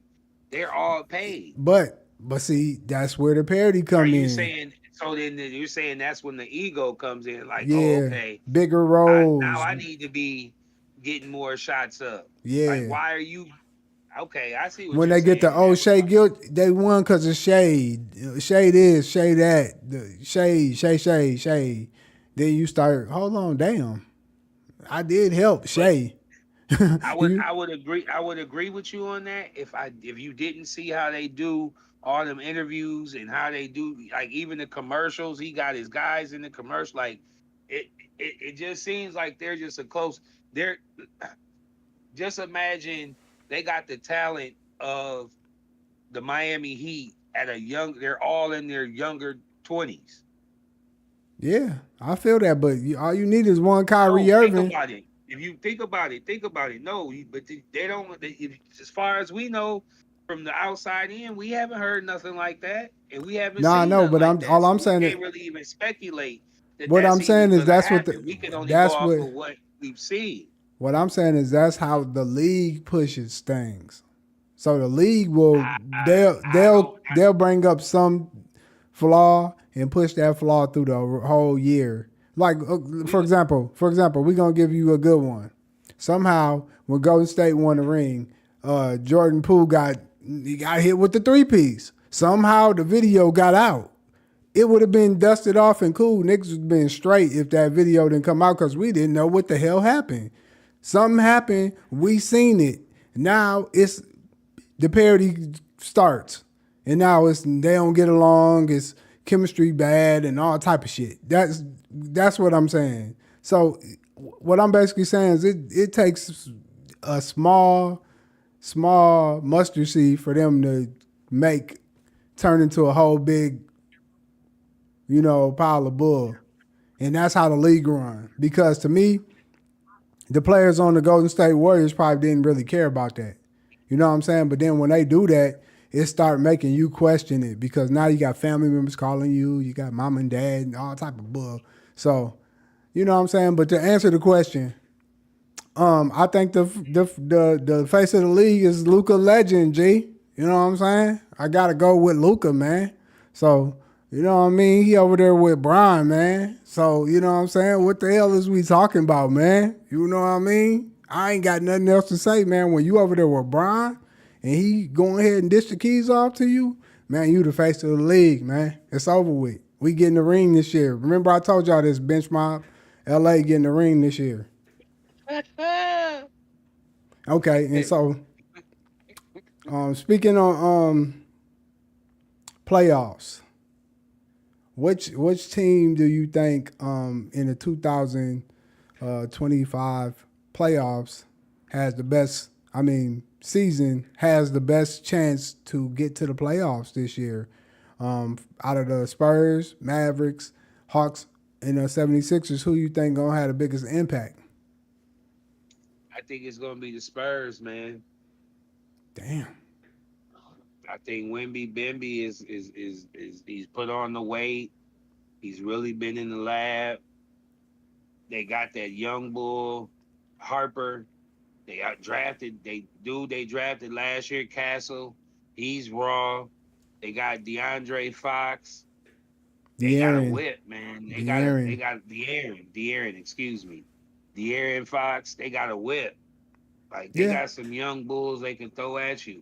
Speaker 1: They're all paid.
Speaker 2: but see, that's where the parity
Speaker 1: Are
Speaker 2: come
Speaker 1: you
Speaker 2: in.
Speaker 1: saying so? Then you're saying that's when the ego comes in, like, oh,
Speaker 2: Yeah,
Speaker 1: okay,
Speaker 2: bigger
Speaker 1: now
Speaker 2: roles.
Speaker 1: I need to be getting more shots up. Like,
Speaker 2: Yeah.
Speaker 1: why are you? Okay, I see what
Speaker 2: When
Speaker 1: you're
Speaker 2: they get
Speaker 1: saying
Speaker 2: the
Speaker 1: in that
Speaker 2: Shea
Speaker 1: regard.
Speaker 2: guilt, they won because of shade. Shade is, shade that. The shade. Then you start, hold on, damn. I did help
Speaker 1: But
Speaker 2: Shay.
Speaker 1: I would
Speaker 2: you
Speaker 1: I would agree I would agree with you on that if you didn't see how they do all them interviews and how they do like even the commercials. He got his guys in the commercial. Like it it just seems like they're just a close. They're just imagine they got the talent of the Miami Heat at a young. They're all in their younger 20s.
Speaker 2: Yeah, I feel that, but all you need is one Kyrie
Speaker 1: No, think
Speaker 2: Irving.
Speaker 1: about it. If you think about it. No, but they don't. As far as we know, from the outside in, we haven't heard nothing like that, and we haven't
Speaker 2: Nah, I
Speaker 1: seen
Speaker 2: know,
Speaker 1: nothing
Speaker 2: but
Speaker 1: like
Speaker 2: I'm
Speaker 1: that.
Speaker 2: all
Speaker 1: So
Speaker 2: I'm
Speaker 1: we
Speaker 2: saying
Speaker 1: can't
Speaker 2: is
Speaker 1: really even speculate that
Speaker 2: what
Speaker 1: that's
Speaker 2: I'm
Speaker 1: even
Speaker 2: saying is
Speaker 1: gonna
Speaker 2: that's what
Speaker 1: happen. We can only go
Speaker 2: that's
Speaker 1: off
Speaker 2: what
Speaker 1: of what we've seen.
Speaker 2: what I'm saying is that's how the league pushes things. So the league will they'll
Speaker 1: I
Speaker 2: they'll
Speaker 1: don't.
Speaker 2: they'll bring up some flaw and push that flaw through the whole year. Like
Speaker 1: We
Speaker 2: for example, we're gonna give you a good one. Somehow, when Golden State won the ring, Jordan Poole got hit with the three piece. Somehow the video got out. It would have been dusted off and cool. Niggas would have been straight if that video didn't come out because we didn't know what the hell happened. Something happened. We seen it. Now it's the parody starts, and now it's they don't get along. It's chemistry bad and all type of shit. That's what I'm saying. So what I'm basically saying is it takes a small mustard seed for them to make turn into a whole big pile of bull, and that's how the league run. Because to me, the players on the Golden State Warriors probably didn't really care about that. You know what I'm saying? But then when they do that, it start making you question it because now you got family members calling you, you got mom and dad and all type of bull. So, you know what I'm saying? But to answer the question, I think the face of the league is Luca Legend, G. You know what I'm saying? I gotta go with Luca, man. So, you know what I mean? He over there with Brian, man. So, you know what I'm saying? What the hell is we talking about, man? You know what I mean? I ain't got nothing else to say, man. When you over there with Brian and he going ahead and dish the keys off to you, man, you the face of the league, man. It's over with. We getting the ring this year. Remember I told y'all this bench mob, LA getting the ring this year. Okay, and so speaking on playoffs, which team do you think in the 2025 playoffs has the best? I mean, season has the best chance to get to the playoffs this year. Out of the Spurs, Mavericks, Hawks, and the 76ers, who you think gonna have the biggest impact?
Speaker 1: I think it's gonna be the Spurs, man.
Speaker 2: Damn.
Speaker 1: I think Wimby Bimby is he's put on the weight. He's really been in the lab. They got that young bull Harper. They got drafted. They drafted last year, Castle. He's raw. They got DeAndre Fox. They got a
Speaker 2: De'Aaron,
Speaker 1: whip, man. They
Speaker 2: De'Aaron.
Speaker 1: got De'Aaron. De'Aaron, excuse me. De'Aaron Fox, they got a whip. Like they
Speaker 2: Yeah,
Speaker 1: got some young bulls they can throw at you.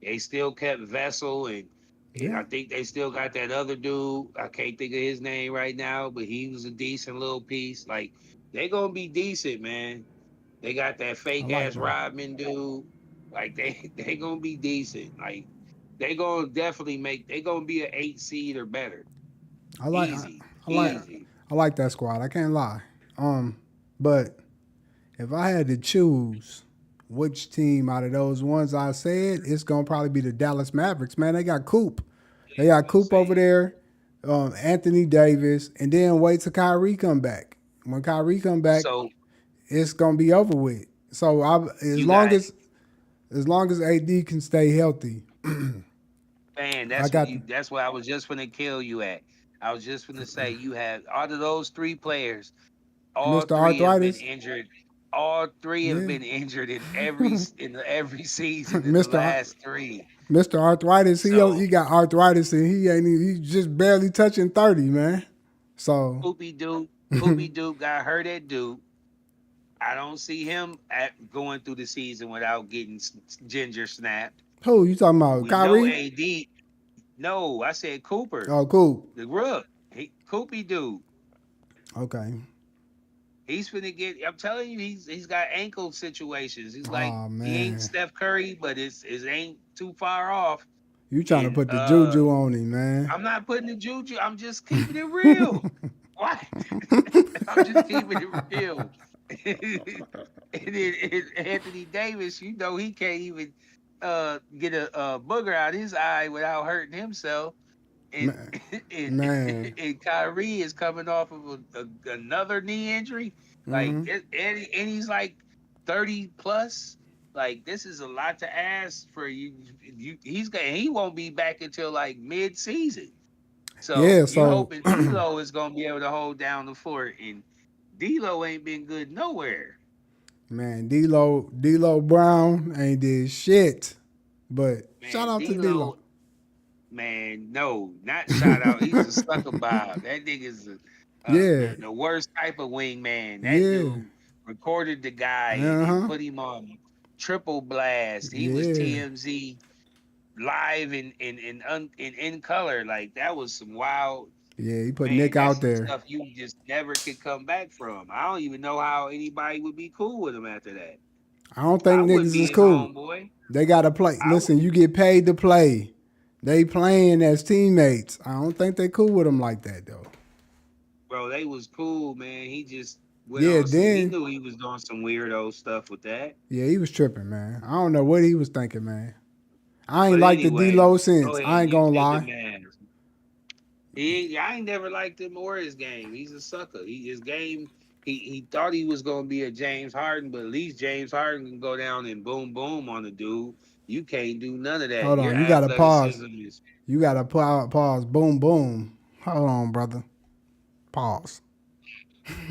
Speaker 1: They still kept Vessel and
Speaker 2: yeah.
Speaker 1: I think they still got that other dude. I can't think of his name right now, but he was a decent little piece. Like they gonna be decent, man. They got that
Speaker 2: I
Speaker 1: fake
Speaker 2: like
Speaker 1: ass
Speaker 2: that.
Speaker 1: Rodman dude. Like they gonna be decent. Like they gonna definitely make. They gonna be an 8 seed or better.
Speaker 2: I like I,
Speaker 1: Easy,
Speaker 2: I like
Speaker 1: easy.
Speaker 2: I like that squad. I can't lie. But if I had to choose which team out of those ones I said, it's gonna probably be the Dallas Mavericks. Man, they got Coop. They
Speaker 1: That's
Speaker 2: got
Speaker 1: what I'm
Speaker 2: Coop over
Speaker 1: saying.
Speaker 2: there, Anthony Davis, and then wait till Kyrie come back. When Kyrie come back,
Speaker 1: So
Speaker 2: it's gonna be over with. So
Speaker 1: you got
Speaker 2: as long as AD can stay healthy,
Speaker 1: man.
Speaker 2: I
Speaker 1: That's what
Speaker 2: got
Speaker 1: you. That's what I was just gonna kill you at. I was just gonna say you have out of those three players, all
Speaker 2: Mr.
Speaker 1: three have been
Speaker 2: Arthritis.
Speaker 1: injured. All three have
Speaker 2: Yeah,
Speaker 1: been injured in every season in the
Speaker 2: Mr.
Speaker 1: last three.
Speaker 2: Mr. Arthritis. He
Speaker 1: So
Speaker 2: got arthritis and he's just barely touching 30, man. So
Speaker 1: Poopy Duke got hurt at Duke. I don't see him going through the season without getting ginger snapped.
Speaker 2: who you talking about?
Speaker 1: We know
Speaker 2: Kyrie?
Speaker 1: AD. No, I said Cooper,
Speaker 2: Oh, cool.
Speaker 1: the Rook. Koopy dude.
Speaker 2: Okay.
Speaker 1: He's finna get. I'm telling you, he's got ankle situations. He's like
Speaker 2: Oh
Speaker 1: he ain't
Speaker 2: man,
Speaker 1: Steph Curry, but it ain't too far off.
Speaker 2: you trying to
Speaker 1: And
Speaker 2: put the juju on him, man?
Speaker 1: I'm not putting the juju. I'm just keeping it real. What? I'm just keeping it real. And Anthony Davis, he can't even get a booger out his eye without hurting himself. And
Speaker 2: man,
Speaker 1: and,
Speaker 2: man.
Speaker 1: and Kyrie is coming off of another knee injury. Like
Speaker 2: Mm-hmm.
Speaker 1: and he's like 30 plus. Like this is a lot to ask for you. He won't be back until like mid season. So
Speaker 2: Yeah.
Speaker 1: you're
Speaker 2: So,
Speaker 1: hoping D'Lo is gonna be able to hold down the fort, and D'Lo ain't been good nowhere.
Speaker 2: man, D'Lo Brown ain't did shit. But shout
Speaker 1: Man,
Speaker 2: out to D'Lo.
Speaker 1: D'Lo, man, no, not shout out. He's a sucker Bob. That nigga's
Speaker 2: Yeah.
Speaker 1: the worst type of wingman. That
Speaker 2: Yeah.
Speaker 1: dude recorded the guy
Speaker 2: Uh
Speaker 1: and
Speaker 2: huh.
Speaker 1: put him on triple blast. He was
Speaker 2: Yeah.
Speaker 1: TMZ live in color. Like that was some wild.
Speaker 2: Yeah. He put
Speaker 1: Man,
Speaker 2: Nick
Speaker 1: that's
Speaker 2: out
Speaker 1: some
Speaker 2: there.
Speaker 1: stuff you just never could come back from. I don't even know how anybody would be cool with him after that.
Speaker 2: I don't
Speaker 1: I
Speaker 2: think
Speaker 1: wouldn't
Speaker 2: niggas
Speaker 1: be
Speaker 2: is
Speaker 1: his
Speaker 2: cool.
Speaker 1: homeboy.
Speaker 2: They gotta play.
Speaker 1: I would,
Speaker 2: Listen, you get paid to play. They playing as teammates. I don't think they cool with them like that though.
Speaker 1: bro. They was cool, man. He just went
Speaker 2: Yeah,
Speaker 1: on some. He
Speaker 2: then
Speaker 1: knew he was doing some weirdo stuff with that.
Speaker 2: yeah, he was tripping, man. I don't know what he was thinking, man. I ain't
Speaker 1: But
Speaker 2: like the
Speaker 1: anyway,
Speaker 2: D-Lo
Speaker 1: go
Speaker 2: since.
Speaker 1: ahead.
Speaker 2: I ain't
Speaker 1: You
Speaker 2: gonna
Speaker 1: did the
Speaker 2: lie.
Speaker 1: man. I ain't never liked him or his game. He's a sucker. His game. He thought he was gonna be a James Harden, but at least James Harden can go down and boom boom on the dude. You can't do none of that.
Speaker 2: Hold
Speaker 1: Your
Speaker 2: on, you gotta pause.
Speaker 1: athleticism is
Speaker 2: You gotta pause. Boom, boom. Hold on, brother. Pause.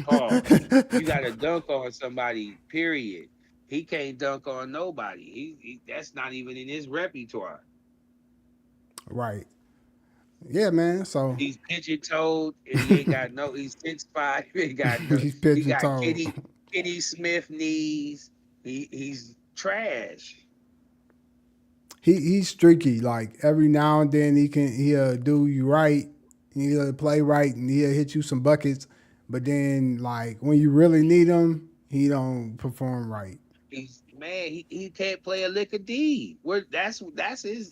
Speaker 1: pause. You got to dunk on somebody. Period. He can't dunk on nobody. That's not even in his repertoire.
Speaker 2: Right. Yeah, man. So
Speaker 1: He's pigeon toed and he ain't got no. He's 6'5". He ain't got no.
Speaker 2: he's
Speaker 1: He
Speaker 2: pigeon
Speaker 1: got
Speaker 2: toed.
Speaker 1: Kenny Smith knees. He's trash.
Speaker 2: He's streaky. Like every now and then he'll do you right. He'll play right and he'll hit you some buckets. But then like when you really need him, he don't perform right.
Speaker 1: He's man. He can't play a lick of D. Where that's his.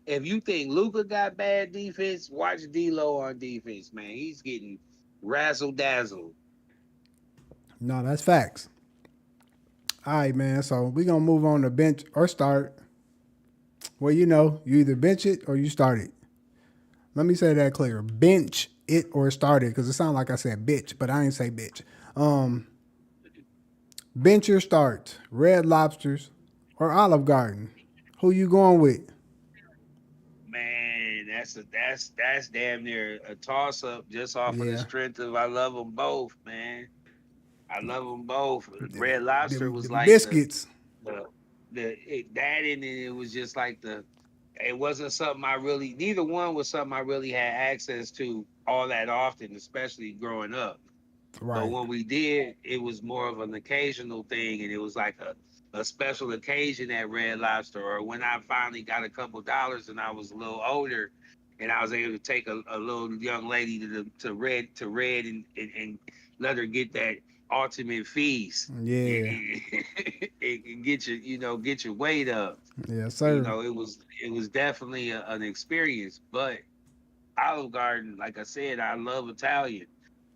Speaker 1: If you think Luca got bad defense, watch D'Lo on defense, man. He's getting razzle dazzle.
Speaker 2: No, that's facts. All right, man. So we gonna move on to bench or start. Well, you either bench it or you start it. Let me say that clear. Bench it or start it, because it sounds like I said bitch, but I ain't say bitch. Um, Bench or start. Red Lobsters or Olive Garden. Who you going with?
Speaker 1: Man, that's damn near a toss up just off of the
Speaker 2: Yeah.
Speaker 1: strength of I love them both, man. I love them both. Red Lobster was
Speaker 2: Them
Speaker 1: like
Speaker 2: biscuits.
Speaker 1: the that and it was just like it wasn't something I really neither one was something I really had access to all that often, especially growing up. But
Speaker 2: Right.
Speaker 1: when we did, it was more of an occasional thing, and it was like a special occasion at Red Lobster. Or when I finally got a couple dollars and I was a little older, and I was able to take a little young lady to Red and let her get that ultimate feast.
Speaker 2: Yeah.
Speaker 1: It can get get your weight up.
Speaker 2: Yes, sir.
Speaker 1: It was definitely an experience. But Olive Garden, like I said, I love Italian.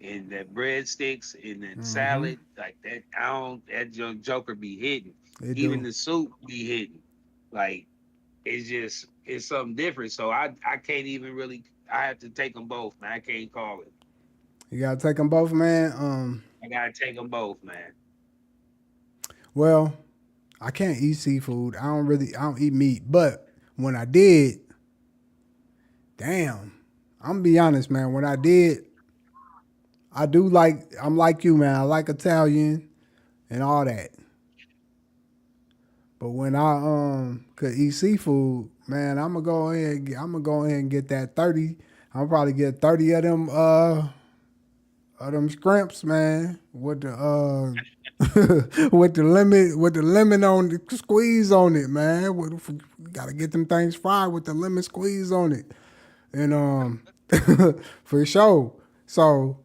Speaker 1: And that breadsticks and that
Speaker 2: Mm-hmm.
Speaker 1: salad, like that, I don't, that joker be hitting.
Speaker 2: It
Speaker 1: Even
Speaker 2: do.
Speaker 1: the soup be hitting. Like, it's something different. So I can't even really, I have to take them both, man. I can't call it.
Speaker 2: You gotta take them both, man.
Speaker 1: I gotta take them both, man.
Speaker 2: Well, I can't eat seafood. I don't eat meat. But when I did, damn, I'm gonna be honest, man. When I did, I'm like you, man. I like Italian and all that. But when I could eat seafood, man, I'm gonna go ahead and get that 30. I'll probably get 30 of them scrimps, man, with the with the lemon on the squeeze on it, man. Gotta get them things fried with the lemon squeeze on it, and for sure. So,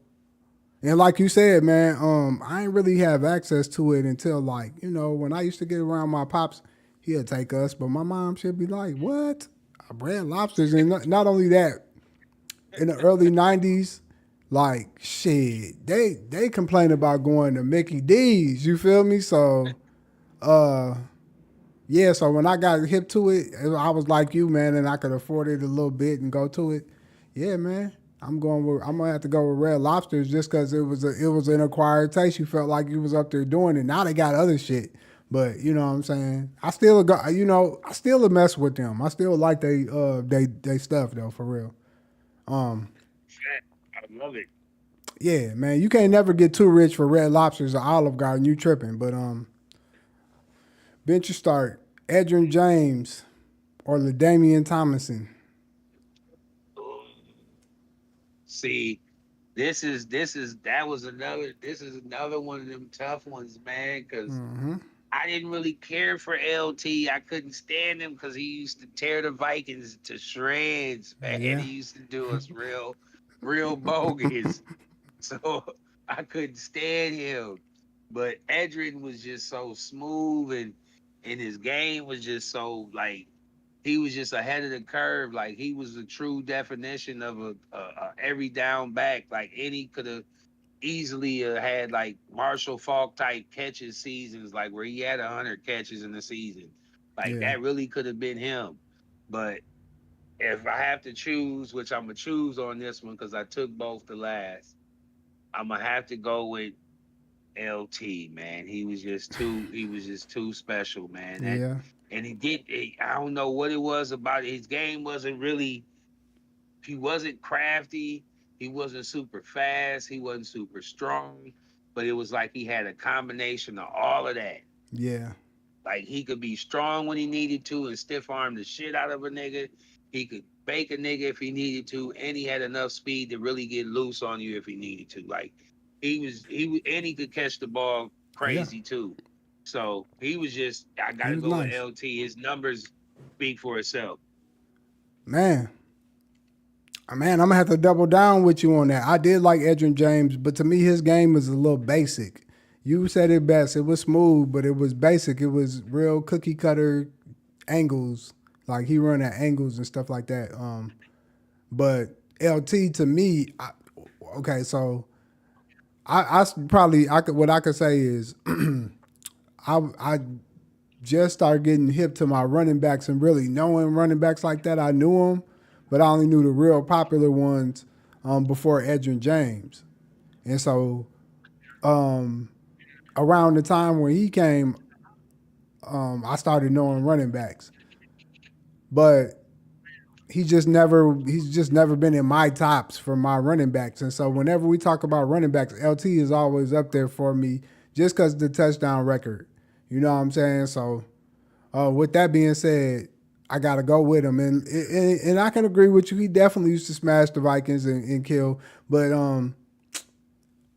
Speaker 2: and like you said, man, I ain't really have access to it until, like, when I used to get around my pops, he'd take us, but my mom should be like, "What? Red lobsters?" And not only that, in the early '90s, like shit, they complain about going to Mickey D's. You feel me? So, uh, yeah. So when I got hip to it, I was like you, man, and I could afford it a little bit and go to it. Yeah, man. I'm gonna have to go with Red Lobsters just because it was an acquired taste. You felt like you was up there doing it. Now they got other shit, but you know what I'm saying. I still go. I still mess with them. I still like they stuff though, for real. Um,
Speaker 1: I love it.
Speaker 2: Yeah, man, you can't never get too rich for Red Lobsters or Olive Garden. You tripping? But bench you start Edrin James or LaDainian Tomlinson.
Speaker 1: See, this is another one of them tough ones, man, because
Speaker 2: Mm-hmm.
Speaker 1: I didn't really care for LT. I couldn't stand him because he used to tear the Vikings to shreds, man.
Speaker 2: Yeah,
Speaker 1: He used to do us real bogus. So I couldn't stand him. But Edrin was just so smooth, and his game was just so, like, he was just ahead of the curve. Like, he was the true definition of a every down back. Like, any could have easily had like Marshall Falk type catches seasons, like where he had 100 catches in the season. Like,
Speaker 2: yeah,
Speaker 1: that really could have been him. But if I have to choose, which I'm gonna choose on this one because I took both the last, I'm gonna have to go with LT. Man, he was just too special, man. That
Speaker 2: yeah,
Speaker 1: and I don't know what it was about it. His game wasn't really, he wasn't crafty. He wasn't super fast. He wasn't super strong. But it was like he had a combination of all of that.
Speaker 2: yeah,
Speaker 1: Like, he could be strong when he needed to and stiff arm the shit out of a nigga. He could bake a nigga if he needed to, and he had enough speed to really get loose on you if he needed to. Like, and he could catch the ball
Speaker 2: yeah.
Speaker 1: crazy too. So he was just, I got
Speaker 2: He
Speaker 1: to
Speaker 2: was
Speaker 1: go with
Speaker 2: nice,
Speaker 1: LT. His numbers speak for itself.
Speaker 2: man. Man, I'm gonna have to double down with you on that. I did like Edrin James, but to me, his game was a little basic. You said it best. It was smooth, but it was basic. It was real cookie cutter angles. Like he run at angles and stuff like that. But LT to me, okay, so probably I could what I could say is I just started getting hip to my running backs and really knowing running backs like that. I knew them, but I only knew the real popular ones before Edrin James. And so around the time when he came, I started knowing running backs. But he's just never been in my tops for my running backs. And so whenever we talk about running backs, LT is always up there for me just because of the touchdown record. You know what I'm saying? So with that being said, I gotta go with him, and I can agree with you. He definitely used to smash the Vikings and kill, but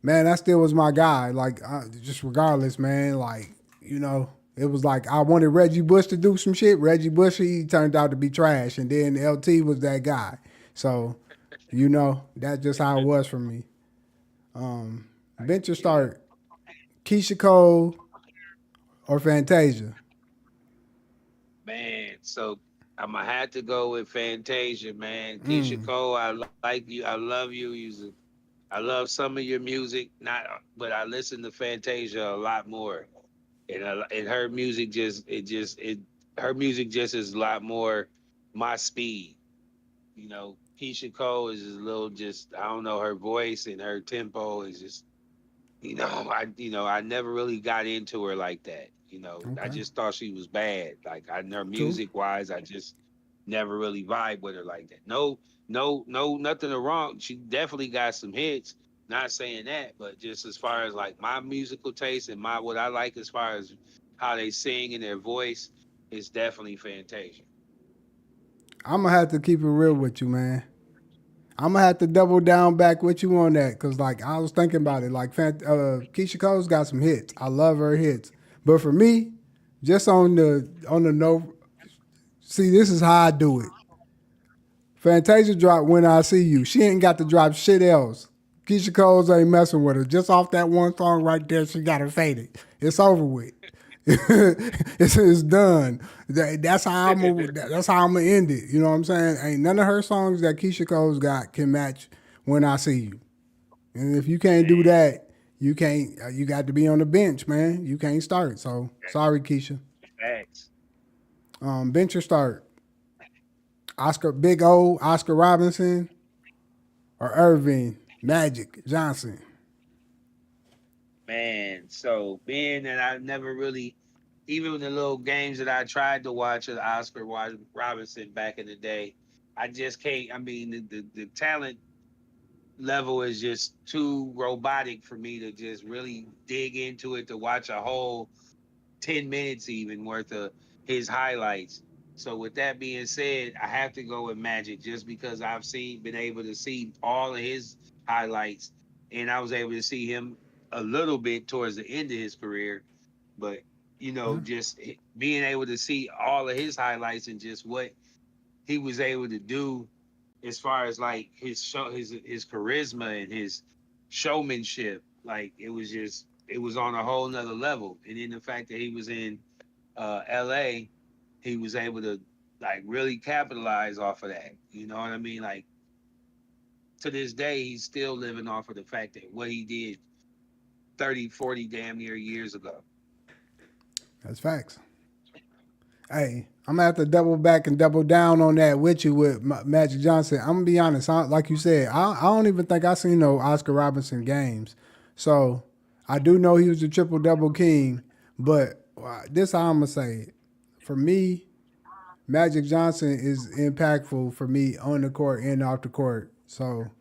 Speaker 2: man, that still was my guy. Like, just regardless, man. Like, you know, it was like I wanted Reggie Bush to do some shit. Reggie Bush, he turned out to be trash, and then LT was that guy. So, you know, that's just how it was for me. Venture
Speaker 1: Yeah,
Speaker 2: start Keisha Cole or Fantasia.
Speaker 1: man. So I'm gonna have to go with Fantasia, man. Keisha Cole, I like you. I love you. I love some of your music, not, but I listen to Fantasia a lot more, and her music her music just is a lot more my speed. You know, Keisha Cole is just a little just I don't know, her voice and her tempo is just I never really got into her like that. I
Speaker 2: Okay,
Speaker 1: just thought she was bad. Like her
Speaker 2: true.
Speaker 1: music wise, I just never really vibe with her like that. No, no, nothing wrong. She definitely got some hits. Not saying that, but just as far as like my musical taste and my what I like as far as how they sing and their voice is definitely Fantasia.
Speaker 2: I'm gonna have to keep it real with you, man. I'm gonna have to double down back with you on that because, like, I was thinking about it. Like, Keisha Cole's got some hits. I love her hits, but for me, just on the no. See, this is how I do it. Fantasia dropped "When I See You." She ain't got to drop shit else. Keisha Cole's ain't messing with her. Just off that one song right there, she got her faded. It's over with. It's done. That's how I'm gonna end it. You know what I'm saying? Ain't none of her songs that Keisha Cole's got can match "When I See You." And if you can't do
Speaker 1: Man,
Speaker 2: that, you can't. You got to be on the bench, man. You can't start. So sorry, Keisha.
Speaker 1: facts.
Speaker 2: Bench or start. Big O, Oscar Robinson, or Irving Magic Johnson.
Speaker 1: Man, so being that I never really, even the little games that I tried to watch of Robinson back in the day, I just can't. I mean, the talent level is just too robotic for me to just really dig into it to watch a whole 10 minutes even worth of his highlights. So with that being said, I have to go with Magic just because been able to see all of his highlights, and I was able to see him a little bit towards the end of his career. But
Speaker 2: Yeah.
Speaker 1: just being able to see all of his highlights and just what he was able to do as far as like his charisma and his showmanship, like it was on a whole nother level. And then the fact that he was in LA, he was able to like really capitalize off of that. You know what I mean? Like to this day, he's still living off of the fact that what he did 30, 40 damn near years ago.
Speaker 2: That's facts. Hey, I'm gonna have to double back and double down on that with you with Magic Johnson. I'm gonna be honest, like you said, I don't even think I seen no Oscar Robinson games. So I do know he was the triple double king, but this how I'm gonna say it. For me, Magic Johnson is impactful for me on the court and off the court. So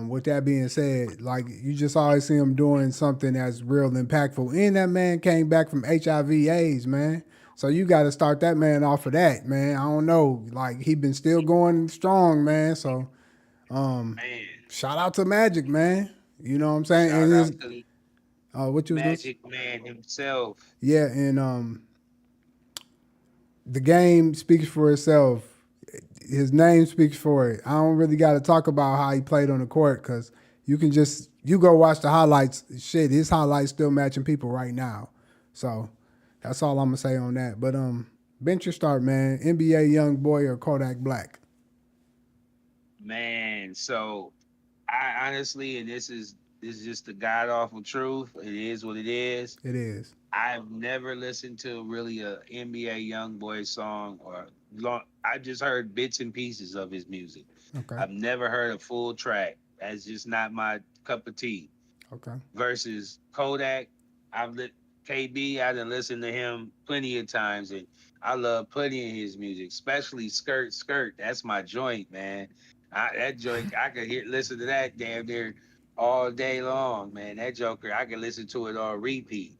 Speaker 2: with that being said, like you just always see him doing something that's real impactful. And that man came back from HIV/AIDS, man. So you got to start that man off of that, man. I don't know, like he been still going strong, man. So
Speaker 1: Man,
Speaker 2: shout out to Magic, man. You know what I'm saying? And
Speaker 1: shout
Speaker 2: his
Speaker 1: out to the
Speaker 2: what you was going?
Speaker 1: Magic Man himself.
Speaker 2: Yeah, and the game speaks for itself. His name speaks for it. I don't really got to talk about how he played on the court because you go watch the highlights. Shit, his highlights still matching people right now. So that's all I'm gonna say on that. But bench your start, man. NBA young boy or Kodak Black.
Speaker 1: Man, so I honestly, and this is just the god awful truth. It is what it is.
Speaker 2: It is.
Speaker 1: I've never listened to really a NBA YoungBoy song I just heard bits and pieces of his music.
Speaker 2: Okay.
Speaker 1: I've never heard a full track. That's just not my cup of tea.
Speaker 2: Okay.
Speaker 1: Versus Kodak, I've lit KB. I done listened to him plenty of times, and I love plenty of his music, especially Skirt Skirt. That's my joint, man. That joint, I could listen to that damn near all day long, man. That Joker, I can listen to it on repeat,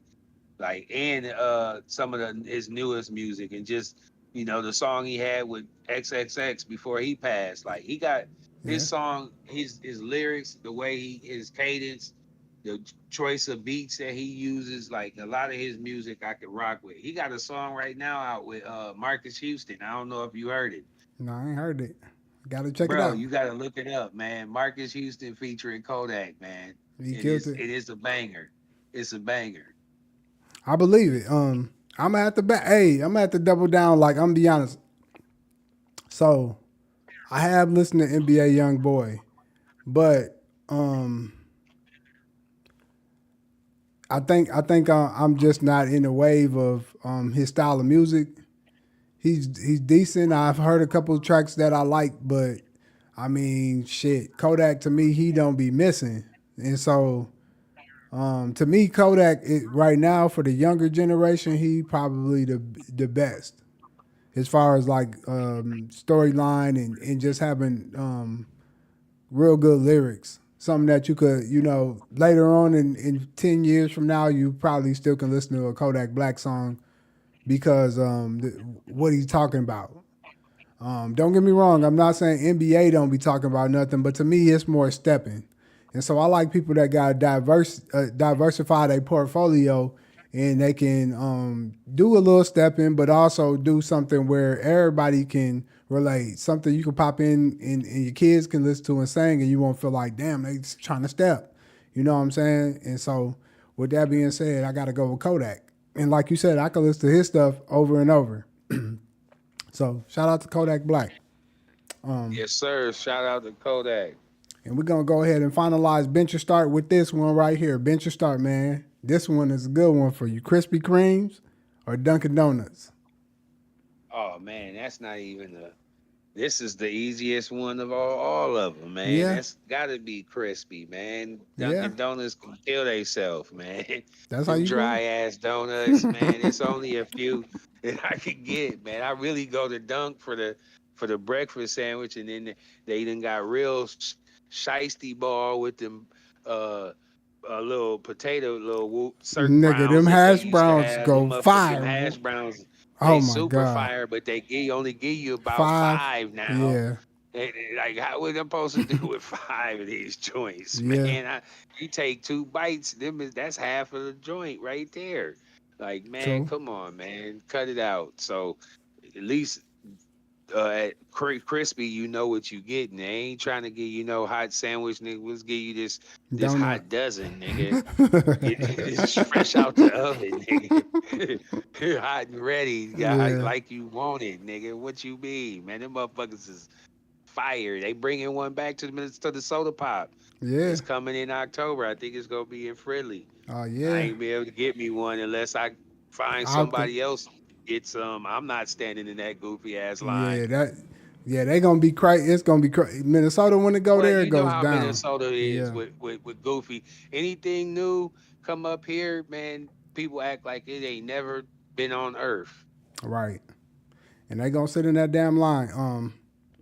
Speaker 1: like, and some of his newest music, and just the song he had with XXX before he passed. Like he got his
Speaker 2: Yeah.
Speaker 1: song, his lyrics, the way his cadence. the choice of beats that he uses, like a lot of his music, I could rock with. He got a song right now out with Marcus Houston. I don't know if you heard it,
Speaker 2: No, I ain't heard it. Gotta check it
Speaker 1: bro.
Speaker 2: out.
Speaker 1: You got to look it up, man. Marcus Houston featuring Kodak, man.
Speaker 2: He
Speaker 1: It
Speaker 2: killed
Speaker 1: is
Speaker 2: it.
Speaker 1: it is a banger. It's a banger.
Speaker 2: I believe it. I'm gonna have to Hey, I'm gonna have to double down. Like I'm gonna be honest. So I have listened to NBA Young Boy, but I think I'm just not in the wave of his style of music. He's decent. I've heard a couple of tracks that I like, but I mean, shit, Kodak to me he don't be missing, and so to me Kodak right now for the younger generation he probably the best as far as like storyline and just having real good lyrics. Something that you could, later on in 10 years from now, you probably still can listen to a Kodak Black song because what he's talking about. Don't get me wrong. I'm not saying NBA don't be talking about nothing, but to me, it's more stepping. And so I like people that got diversify their portfolio and they can do a little stepping, but also do something where everybody can relate. Something you can pop in and your kids can listen to and sing, and you won't feel like, damn, they just trying to step. You know what I'm saying? And so, with that being said, I got to go with Kodak. And like you said, I can listen to his stuff over and over. So shout out to Kodak Black.
Speaker 1: Yes, sir. Shout out to Kodak.
Speaker 2: And we're gonna go ahead and finalize bench or start with this one right here. Bench or start, man. This one is a good one for you. Krispy Kremes or Dunkin' Donuts?
Speaker 1: Oh man, that's not even a. This is the easiest one of all of them, man.
Speaker 2: Yeah,
Speaker 1: That's got to be crispy, man.
Speaker 2: yeah.
Speaker 1: Dunkin' Donuts can kill themselves, man.
Speaker 2: That's how
Speaker 1: Them
Speaker 2: you feel?
Speaker 1: dry ass donuts, man. It's only a few that I could get, man. I really go to Dunk for the breakfast sandwich, and then they done got real shiesty ball with them uh a little potato, little certain
Speaker 2: Nigga,
Speaker 1: browns
Speaker 2: them
Speaker 1: that they
Speaker 2: hash
Speaker 1: used to
Speaker 2: browns
Speaker 1: have. Them
Speaker 2: go
Speaker 1: motherfucking
Speaker 2: fire.
Speaker 1: hash browns,
Speaker 2: Oh
Speaker 1: they
Speaker 2: my
Speaker 1: super
Speaker 2: god.
Speaker 1: fire, but only give you about
Speaker 2: 5?
Speaker 1: five now.
Speaker 2: Yeah.
Speaker 1: Like, how what I'm supposed to do with five of these joints,
Speaker 2: Yeah.
Speaker 1: man? You take two bites, that's half of the joint right there. Like, man,
Speaker 2: True.
Speaker 1: come on, man, cut it out. So at least at crispy, you know what you getting. They ain't trying to get hot sandwich, nigga. Let's give you this
Speaker 2: Donut.
Speaker 1: hot dozen, nigga. It's fresh out the oven, nigga. Hot and ready,
Speaker 2: Yeah.
Speaker 1: like you want it, nigga. What you mean, man? Them motherfuckers is fire. They bringing one back to the soda pop.
Speaker 2: Yeah.
Speaker 1: It's coming in October. I think it's gonna be in Fridley.
Speaker 2: Oh
Speaker 1: I
Speaker 2: yeah.
Speaker 1: ain't be able to get me one unless I find
Speaker 2: Out the
Speaker 1: somebody else get some. I'm not standing in that goofy ass line.
Speaker 2: Yeah, they gonna be crazy. It's gonna be crazy. Minnesota when it go
Speaker 1: Well,
Speaker 2: there, it
Speaker 1: you know
Speaker 2: goes
Speaker 1: how
Speaker 2: down.
Speaker 1: Minnesota is
Speaker 2: Yeah.
Speaker 1: with Goofy. Anything new come up here, man, people act like it ain't never been on Earth.
Speaker 2: Right. And they gonna sit in that damn line.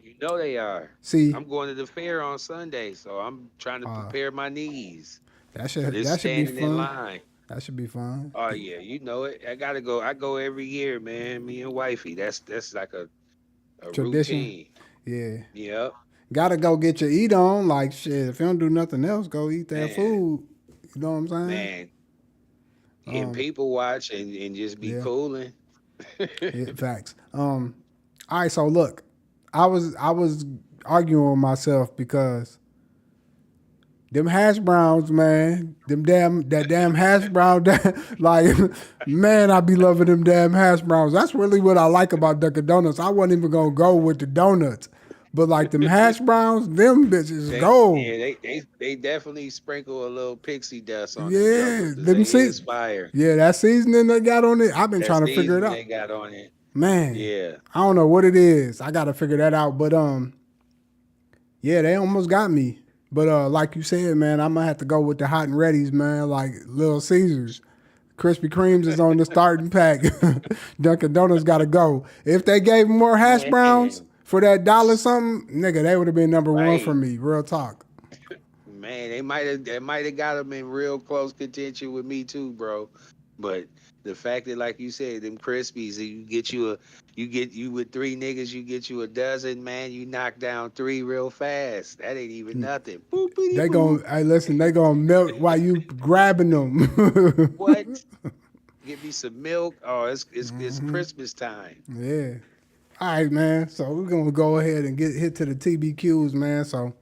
Speaker 1: You know they are.
Speaker 2: See,
Speaker 1: I'm going to the fair on Sunday, so I'm trying to
Speaker 2: uh,
Speaker 1: prepare my knees
Speaker 2: that
Speaker 1: for
Speaker 2: should
Speaker 1: this
Speaker 2: that should be
Speaker 1: standing in
Speaker 2: fun.
Speaker 1: line.
Speaker 2: That should be fun.
Speaker 1: Oh yeah, you know it. I gotta go. I go every year, man. Me and wifey. That's like a
Speaker 2: Tradition.
Speaker 1: routine.
Speaker 2: Yeah.
Speaker 1: Yep,
Speaker 2: Gotta go get your eat on. Like shit. If you don't do nothing else, go eat that
Speaker 1: man,
Speaker 2: food. You know what I'm saying?
Speaker 1: man. And people watch and just be
Speaker 2: Yeah.
Speaker 1: cooling.
Speaker 2: Yeah. Facts. All right. So look, I was arguing with myself because them hash browns, man. That damn hash brown. Like, man, I be loving them damn hash browns. That's really what I like about Dunkin' Donuts. I wasn't even gonna go with the donuts, but like them hash browns, them bitches
Speaker 1: Yeah,
Speaker 2: gold.
Speaker 1: they definitely sprinkle a little pixie dust on them jokers
Speaker 2: Yeah,
Speaker 1: because
Speaker 2: them
Speaker 1: they
Speaker 2: see.
Speaker 1: is fire.
Speaker 2: Yeah, that seasoning they got on it. I've been
Speaker 1: That
Speaker 2: trying to figure it
Speaker 1: seasoning
Speaker 2: out.
Speaker 1: they got on it.
Speaker 2: Man,
Speaker 1: Yeah,
Speaker 2: I don't know what it is. I gotta figure that out. But yeah, they almost got me. But like you said, man, I'm gonna have to go with the hot and ready's, man, like Little Caesars. Krispy Kremes is on the starting pack. Dunkin' Donuts got to go. If they gave more hash browns
Speaker 1: man,
Speaker 2: for that dollar something, nigga, they would have been number one for
Speaker 1: right,
Speaker 2: me. Real talk.
Speaker 1: man. They might have got them in real close contention with me too, bro. But The fact that, like you said, them Krispies, you with three niggas, you get you a dozen, man. You knock down three real fast. That ain't even nothing. Boop, bitty,
Speaker 2: They
Speaker 1: boop.
Speaker 2: gon' hey listen, they gonna melt while you grabbing them.
Speaker 1: What? Get me some milk. Oh, it's Christmas time.
Speaker 2: Yeah. All right, man. So we're gonna go ahead and get hit to the TBQs, man. So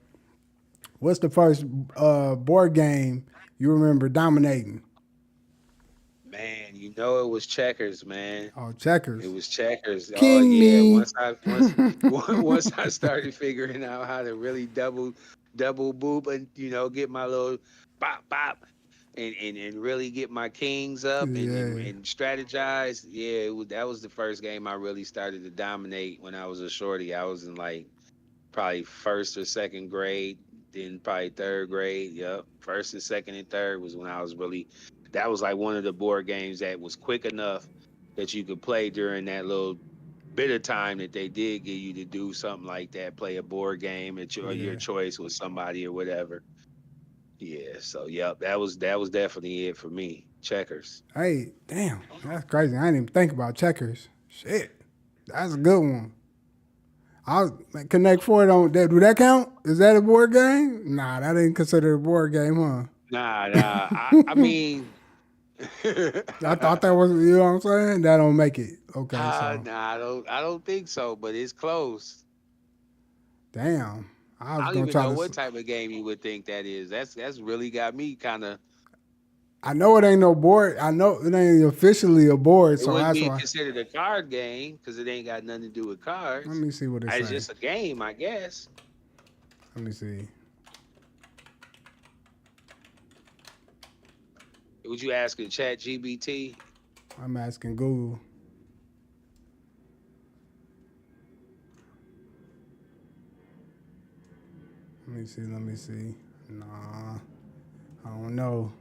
Speaker 2: what's the first board game you remember dominating?
Speaker 1: Man, you know it was checkers, man.
Speaker 2: Oh,
Speaker 1: It
Speaker 2: checkers.
Speaker 1: was checkers. Oh
Speaker 2: King
Speaker 1: yeah.
Speaker 2: me.
Speaker 1: Once I started figuring out how to really double boop and get my little bop bop and really get my kings up
Speaker 2: Yeah.
Speaker 1: and strategize. Yeah, that was the first game I really started to dominate when I was a shorty. I was in like probably first or second grade, then probably third grade. Yep. First and second and third was when I was really that was like one of the board games that was quick enough that you could play during that little bit of time that they did give you to do something like that, play a board game at your
Speaker 2: Yeah.
Speaker 1: choice with somebody or whatever. Yeah, so yep, that was definitely it for me. Checkers.
Speaker 2: Hey, damn. That's crazy. I didn't even think about checkers. Shit. That's a good one. Connect Four don't that do that count? Is that a board game? Nah, that ain't considered a board game, huh?
Speaker 1: Nah. I mean
Speaker 2: I thought that was you know what I'm saying? That don't make it. Okay, so
Speaker 1: nah, I don't think so, but it's close.
Speaker 2: damn. I
Speaker 1: I
Speaker 2: was
Speaker 1: don't
Speaker 2: gonna
Speaker 1: even
Speaker 2: try
Speaker 1: know
Speaker 2: to.
Speaker 1: what type of game you would think that is. That's really got me kind of.
Speaker 2: I know it ain't no board. I know it ain't officially a board,
Speaker 1: It
Speaker 2: so
Speaker 1: wouldn't
Speaker 2: that's
Speaker 1: be
Speaker 2: why.
Speaker 1: considered a card game because it ain't got nothing to do with
Speaker 2: Let
Speaker 1: cards.
Speaker 2: me see what it
Speaker 1: It's
Speaker 2: say.
Speaker 1: just a game, I guess.
Speaker 2: Let me see.
Speaker 1: Would you ask a Chat GBT?
Speaker 2: I'm asking Google. Let me see. Let me see. Nah, I don't know.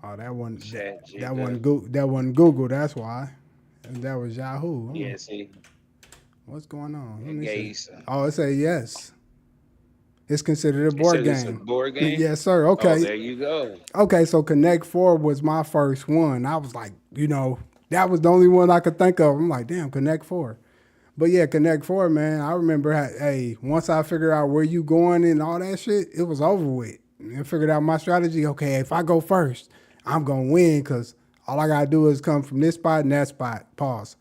Speaker 2: Oh, that one.
Speaker 1: Chat
Speaker 2: That one.
Speaker 1: GBT.
Speaker 2: That one Google. That's why. And that was Yahoo.
Speaker 1: Yeah, see,
Speaker 2: What's going on? Let
Speaker 1: it
Speaker 2: me
Speaker 1: gave
Speaker 2: see.
Speaker 1: you some.
Speaker 2: Oh, it say yes. It's considered a
Speaker 1: It
Speaker 2: board
Speaker 1: says it's a
Speaker 2: game.
Speaker 1: board game.
Speaker 2: Yes, sir.
Speaker 1: Oh,
Speaker 2: Okay.
Speaker 1: there you go.
Speaker 2: Okay, so Connect Four was my first one. I was like, that was the only one I could think of. I'm like, damn, Connect Four. But yeah, Connect Four, man. I remember, hey, once I figured out where you going and all that shit, it was over with. And figured out my strategy. Okay, if I go first, I'm gonna win because all I gotta do is come from this spot and that spot. Pause.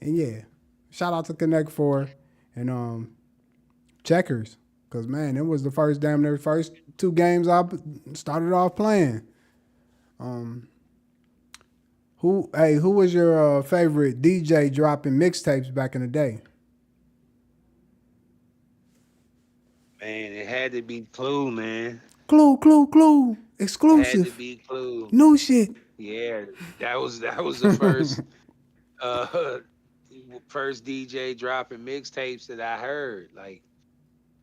Speaker 2: And yeah, shout out to Connect Four and Checkers, cause man, it was the first damn near first two games I started off playing. Who was your favorite DJ dropping mixtapes back in the day?
Speaker 1: Man, it had to be Clue, man.
Speaker 2: Clue, Clue, Clue,
Speaker 1: It had to
Speaker 2: exclusive,
Speaker 1: be Clue.
Speaker 2: new shit.
Speaker 1: Yeah, that was the uh first DJ dropping mixtapes that I heard. Like,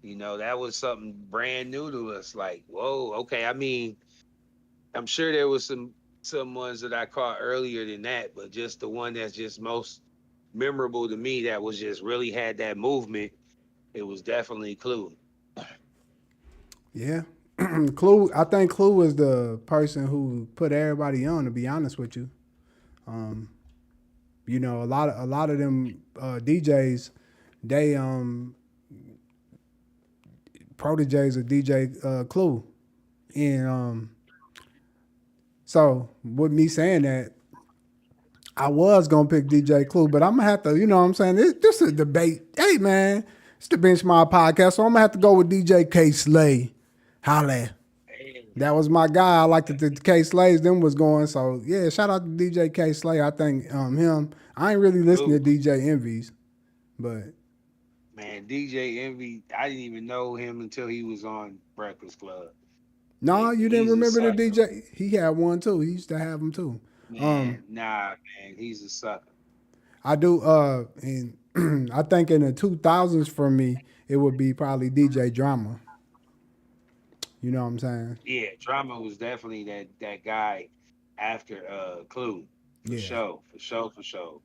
Speaker 1: that was something brand new to us. Like, whoa, okay. I mean, I'm sure there was some ones that I caught earlier than that, but just the one that's just most memorable to me that was just really had that movement, it was definitely Clue.
Speaker 2: Yeah, Clue. I think Clue was the person who put everybody on. To be honest with you, a lot of them DJs, they proteges of DJ Clue, and so with me saying that, I was gonna pick DJ Clue, but I'm gonna have to, you know what I'm saying? This is a debate. Hey man, it's the Benchmark podcast, so I'm gonna have to go with DJ K Slay. Holla.
Speaker 1: Damn.
Speaker 2: That was my guy. I liked the K Slays, them was going. So yeah, shout out to DJ K Slay. I think him. I ain't really listening to
Speaker 1: Clue.
Speaker 2: DJ Envy's, but
Speaker 1: Man, DJ Envy, I didn't even know him until he was on Breakfast Club.
Speaker 2: no,
Speaker 1: And
Speaker 2: you didn't
Speaker 1: he's a
Speaker 2: remember the
Speaker 1: sucker.
Speaker 2: DJ. He had one too. He used to have them too. Um,
Speaker 1: Man, nah, man, he's a sucker.
Speaker 2: I do. And I think in the 2000s for me, it would be probably DJ Drama. You know what I'm saying?
Speaker 1: Yeah, Drama was definitely that guy after Clue. For
Speaker 2: Yeah.
Speaker 1: sure, for sure, for sure.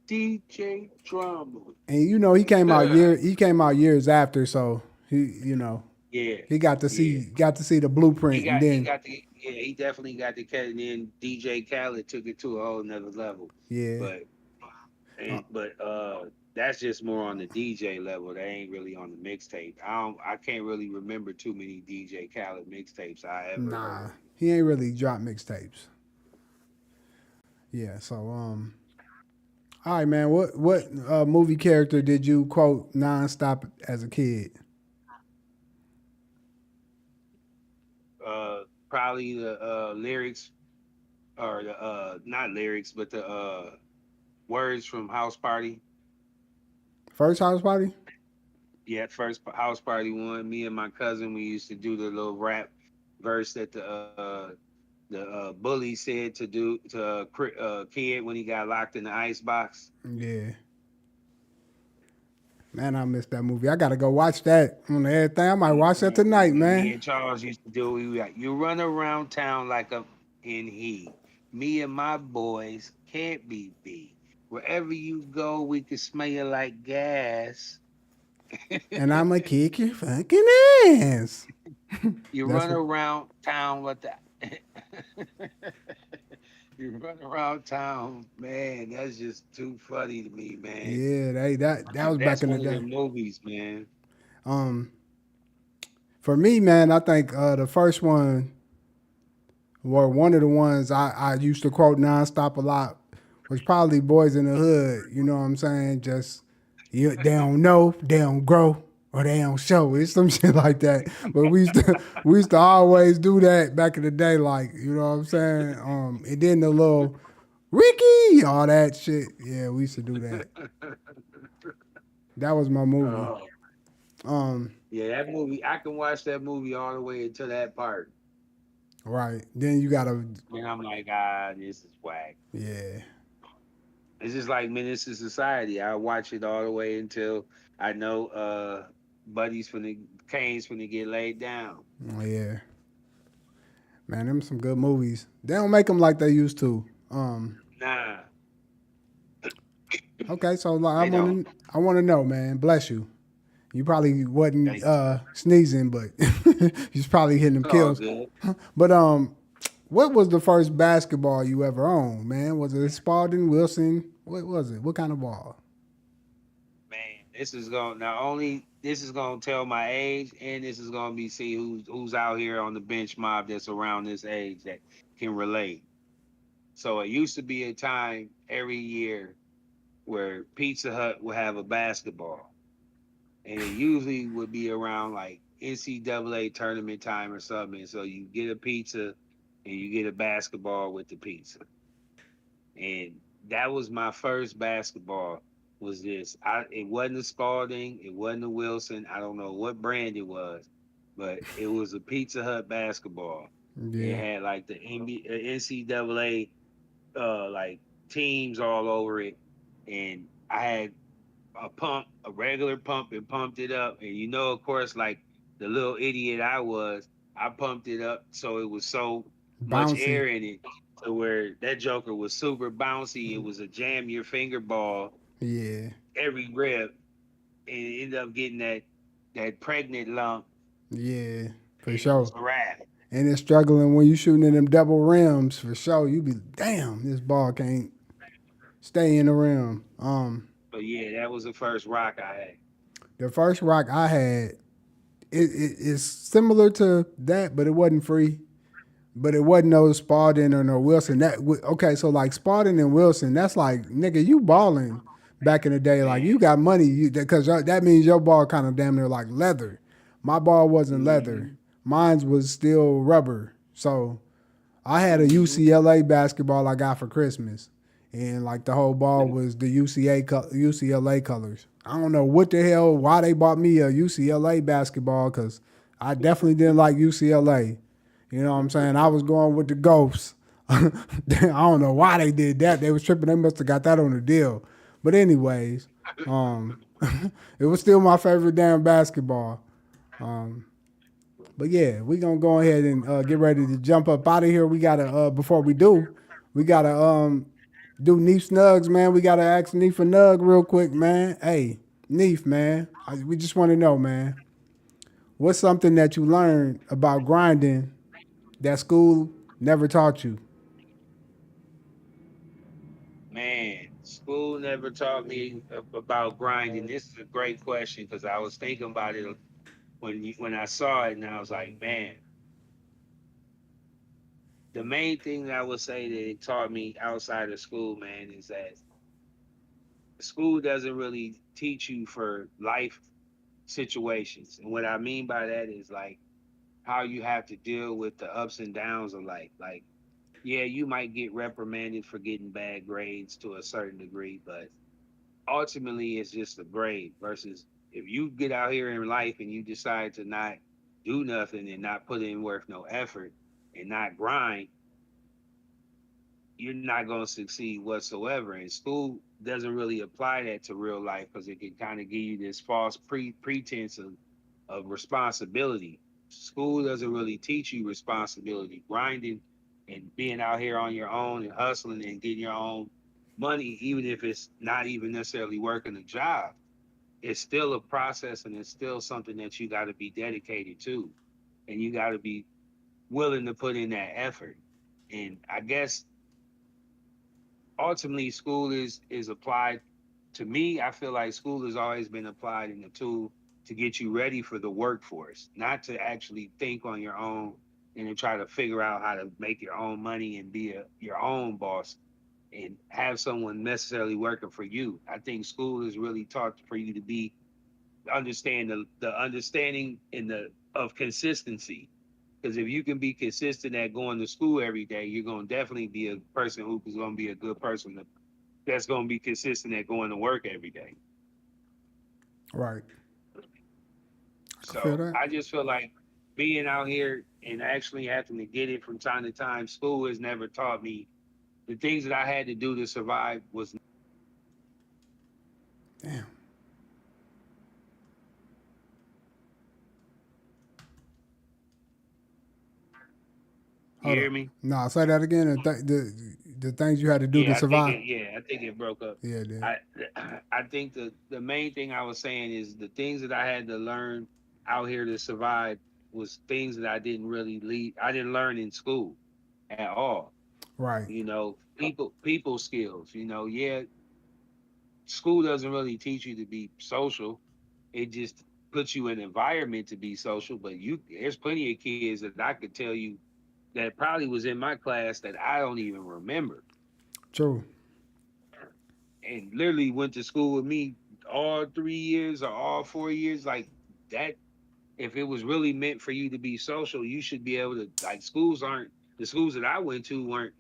Speaker 1: DJ Drama.
Speaker 2: And he came out
Speaker 1: yeah,
Speaker 2: years after, so he
Speaker 1: yeah.
Speaker 2: he got to see the blueprint, and
Speaker 1: He
Speaker 2: then
Speaker 1: got to Yeah, he definitely got the cat, and then DJ Khaled took it to a whole nother level.
Speaker 2: Yeah.
Speaker 1: But
Speaker 2: Uh,
Speaker 1: that's just more on the DJ level. That ain't really on the mixtape. I can't really remember too many DJ Khaled mixtapes I ever
Speaker 2: nah,
Speaker 1: heard.
Speaker 2: he ain't really dropped mixtapes. Yeah. So all right, man. What movie character did you quote nonstop as a kid?
Speaker 1: Probably the lyrics or the not lyrics, but the words from House Party.
Speaker 2: First House Party.
Speaker 1: Yeah, first House Party one. Me and my cousin, we used to do the little rap verse that the bully said to do to kid when he got locked in the ice box.
Speaker 2: Yeah. Man, I missed that movie. I gotta go watch that on everything. I might watch that tonight,
Speaker 1: Me
Speaker 2: man.
Speaker 1: and Charles used to do. We were like, you run around town like a in he. Me and my boys can't be beat. Wherever you go, we can smell you like gas.
Speaker 2: And I'ma kick your fucking ass.
Speaker 1: You
Speaker 2: That's
Speaker 1: run
Speaker 2: what.
Speaker 1: around town with that. You run around town, man. That's just too funny to me, man.
Speaker 2: Yeah, that was back
Speaker 1: That's
Speaker 2: in the
Speaker 1: one of the
Speaker 2: day.
Speaker 1: movies, man.
Speaker 2: Um, for me, man, I think the first one, or one of the ones I used to quote nonstop a lot, was probably "Boys in the Hood." You know what I'm saying? Just they don't know, they don't grow, or they don't show. It's some shit like that. But we used to always do that back in the day. Like, you know what I'm saying? And then the little Ricky, all that shit. Yeah, we used to do that. That was my movie.
Speaker 1: Oh,
Speaker 2: Um,
Speaker 1: yeah, that movie. I can watch that movie all the way until that part.
Speaker 2: right. Then you gotta,
Speaker 1: And I'm like, this is whack.
Speaker 2: yeah,
Speaker 1: It's just like Menace to Society. I watch it all the way until I know Buddy's from the Kane's from to get laid down.
Speaker 2: oh, yeah. Man, them some good movies. They don't make them like they used to.
Speaker 1: Nah,
Speaker 2: Okay, so like,
Speaker 1: they don't.
Speaker 2: I wanna know, man. Bless you. You probably wasn't
Speaker 1: Thank you.
Speaker 2: sneezing, but you was probably hitting them
Speaker 1: It's all
Speaker 2: kills.
Speaker 1: good.
Speaker 2: But what was the first basketball you ever owned, man? Was it Spalding, Wilson? What was it? What kind of ball?
Speaker 1: Man, this is gonna tell my age, and this is gonna be see who's out here on the bench mob that's around this age that can relate. So it used to be a time every year where Pizza Hut would have a basketball, and it usually would be around like NCAA tournament time or something. So you get a pizza and you get a basketball with the pizza, and that was my first basketball. Was this? It wasn't a Spalding, it wasn't a Wilson. I don't know what brand it was, but it was a Pizza Hut basketball. It
Speaker 2: Yeah,
Speaker 1: had like the NCAA like teams all over it, and I had a regular pump, and pumped it up. And of course, like the little idiot I was, I pumped it up so it was so much
Speaker 2: bouncy.
Speaker 1: air in it to where that joker was super bouncy. It was a jam your finger ball
Speaker 2: Yeah,
Speaker 1: every rep, and it ended up getting that pregnant lump,
Speaker 2: yeah,
Speaker 1: and
Speaker 2: for
Speaker 1: it was
Speaker 2: sure.
Speaker 1: a wrap.
Speaker 2: And it's struggling when you shooting in them double rims for sure. You be damn, this ball can't stay in the rim.
Speaker 1: But yeah, that was the first rock I had.
Speaker 2: The first rock I had, it is similar to that, but it wasn't free. But it wasn't no Spalding or no Wilson. Okay, so like Spalding and Wilson, that's like nigga, you balling back in the day. Like
Speaker 1: Man.
Speaker 2: you got money, because that means your ball kind of damn near like leather. My ball wasn't leather.
Speaker 1: Hmm.
Speaker 2: Mine's was still rubber. So I had a
Speaker 1: Hmm.
Speaker 2: UCLA basketball I got for Christmas, and like the whole ball was the UCLA colors. I don't know what the hell why they bought me a UCLA basketball because I definitely didn't like UCLA. You know what I'm saying? I was going with the Ghosts. I don't know why they did that. They was tripping. They must have got that on the deal. But anyways, um, it was still my favorite damn basketball. Um, but yeah, we gonna go ahead and get ready to jump up out of here. We gotta before we do, we gotta do Neef Snugs, man. We gotta ask Neef a Nug real quick, man. Hey, Neef, man. We just want to know, man. What's something that you learned about grinding that school never taught you?
Speaker 1: Man, school never taught me about grinding. This is a great question because I was thinking about it when I saw it, and I was like, man, the main thing that I would say that it taught me outside of school, man, is that school doesn't really teach you for life situations. And what I mean by that is like how you have to deal with the ups and downs of life. Like, yeah, you might get reprimanded for getting bad grades to a certain degree, but ultimately it's just a grade versus if you get out here in life and you decide to not do nothing and not put in worth no effort and not grind, you're not going to succeed whatsoever. And school doesn't really apply that to real life because it can kind of give you this false pretense of responsibility. School doesn't really teach you responsibility, grinding and being out here on your own and hustling and getting your own money, even if it's not even necessarily working a job. It's still a process and it's still something that you got to be dedicated to. And you got to be willing to put in that effort. And I guess ultimately school is applied to me. I feel like school has always been applied in a tool to get you ready for the workforce, not to actually think on your own and to try to figure out how to make your own money and be your own boss and have someone necessarily working for you. I think school is really taught for you to be understand the understanding in the of consistency. Because if you can be consistent at going to school every day, you're going to definitely be a person who is going to be a good person that's going to be consistent at going to work every day.
Speaker 2: Right. I can feel
Speaker 1: So
Speaker 2: that.
Speaker 1: I just feel like being out here and actually having to get it from time to time, school has never taught me the things that I had to do to survive was.
Speaker 2: Damn.
Speaker 1: You
Speaker 2: Hold
Speaker 1: hear
Speaker 2: up.
Speaker 1: me?
Speaker 2: No, say that again. The things you had to do to
Speaker 1: Yeah, I think
Speaker 2: survive.
Speaker 1: it. Yeah, I think it broke up.
Speaker 2: Yeah, dude.
Speaker 1: I I think the main thing I was saying is the things that I had to learn out here to survive was things that I didn't really lead. I didn't learn in school at all.
Speaker 2: Right.
Speaker 1: You know, people skills. You know, yeah, school doesn't really teach you to be social. It just puts you in an environment to be social. But you, there's plenty of kids that I could tell you that probably was in my class that I don't even remember
Speaker 2: True.
Speaker 1: and literally went to school with me all 3 years or all 4 years. Like that, if it was really meant for you to be social, you should be able to. Like schools aren't the schools that I went to weren't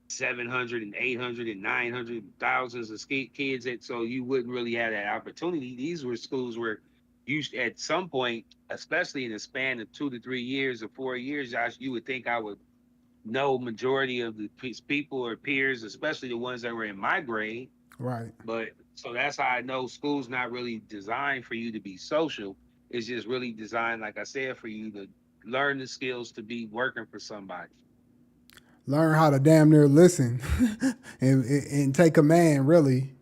Speaker 1: 700 and 800 and 900 thousands of kids that so you wouldn't really have that opportunity. These were schools where you at some point, especially in a span of 2 to 3 years or 4 years, Josh, you would think I would know majority of the people or peers, especially the ones that were in my grade.
Speaker 2: Right.
Speaker 1: But so that's how I know school's not really designed for you to be social. It's just really designed, like I said, for you to learn the skills to be working for somebody.
Speaker 2: Learn how to damn near listen and take command. Really.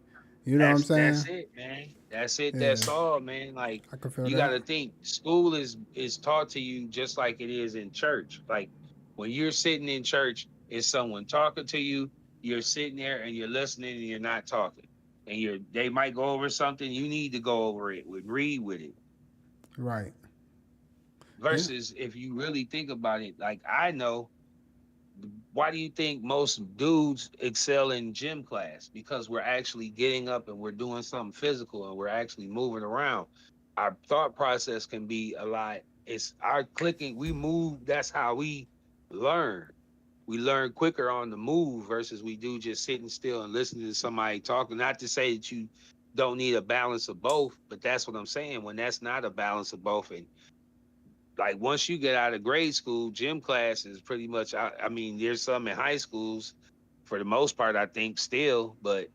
Speaker 2: You know what I'm
Speaker 1: That's
Speaker 2: saying?
Speaker 1: it, man. That's it.
Speaker 2: Yeah.
Speaker 1: That's all, man. Like
Speaker 2: I can feel
Speaker 1: you got
Speaker 2: that.
Speaker 1: to think, school is taught to you just like it is in church. Like when you're sitting in church, is someone talking to you. You're sitting there and you're listening and you're not talking. And they might go over something. You need to go over it with read with it.
Speaker 2: Right. Yeah.
Speaker 1: Versus if you really think about it, like I know, why do you think most dudes excel in gym class? Because we're actually getting up and we're doing something physical and we're actually moving around. Our thought process can be a lot. It's our clicking. We move. That's how we learn. We learn quicker on the move versus we do just sitting still and listening to somebody talking. Not to say that you don't need a balance of both, but that's what I'm saying. When that's not a balance of both, and like once you get out of grade school, gym class is pretty much. I mean, there's some in high schools, for the most part, I think still, but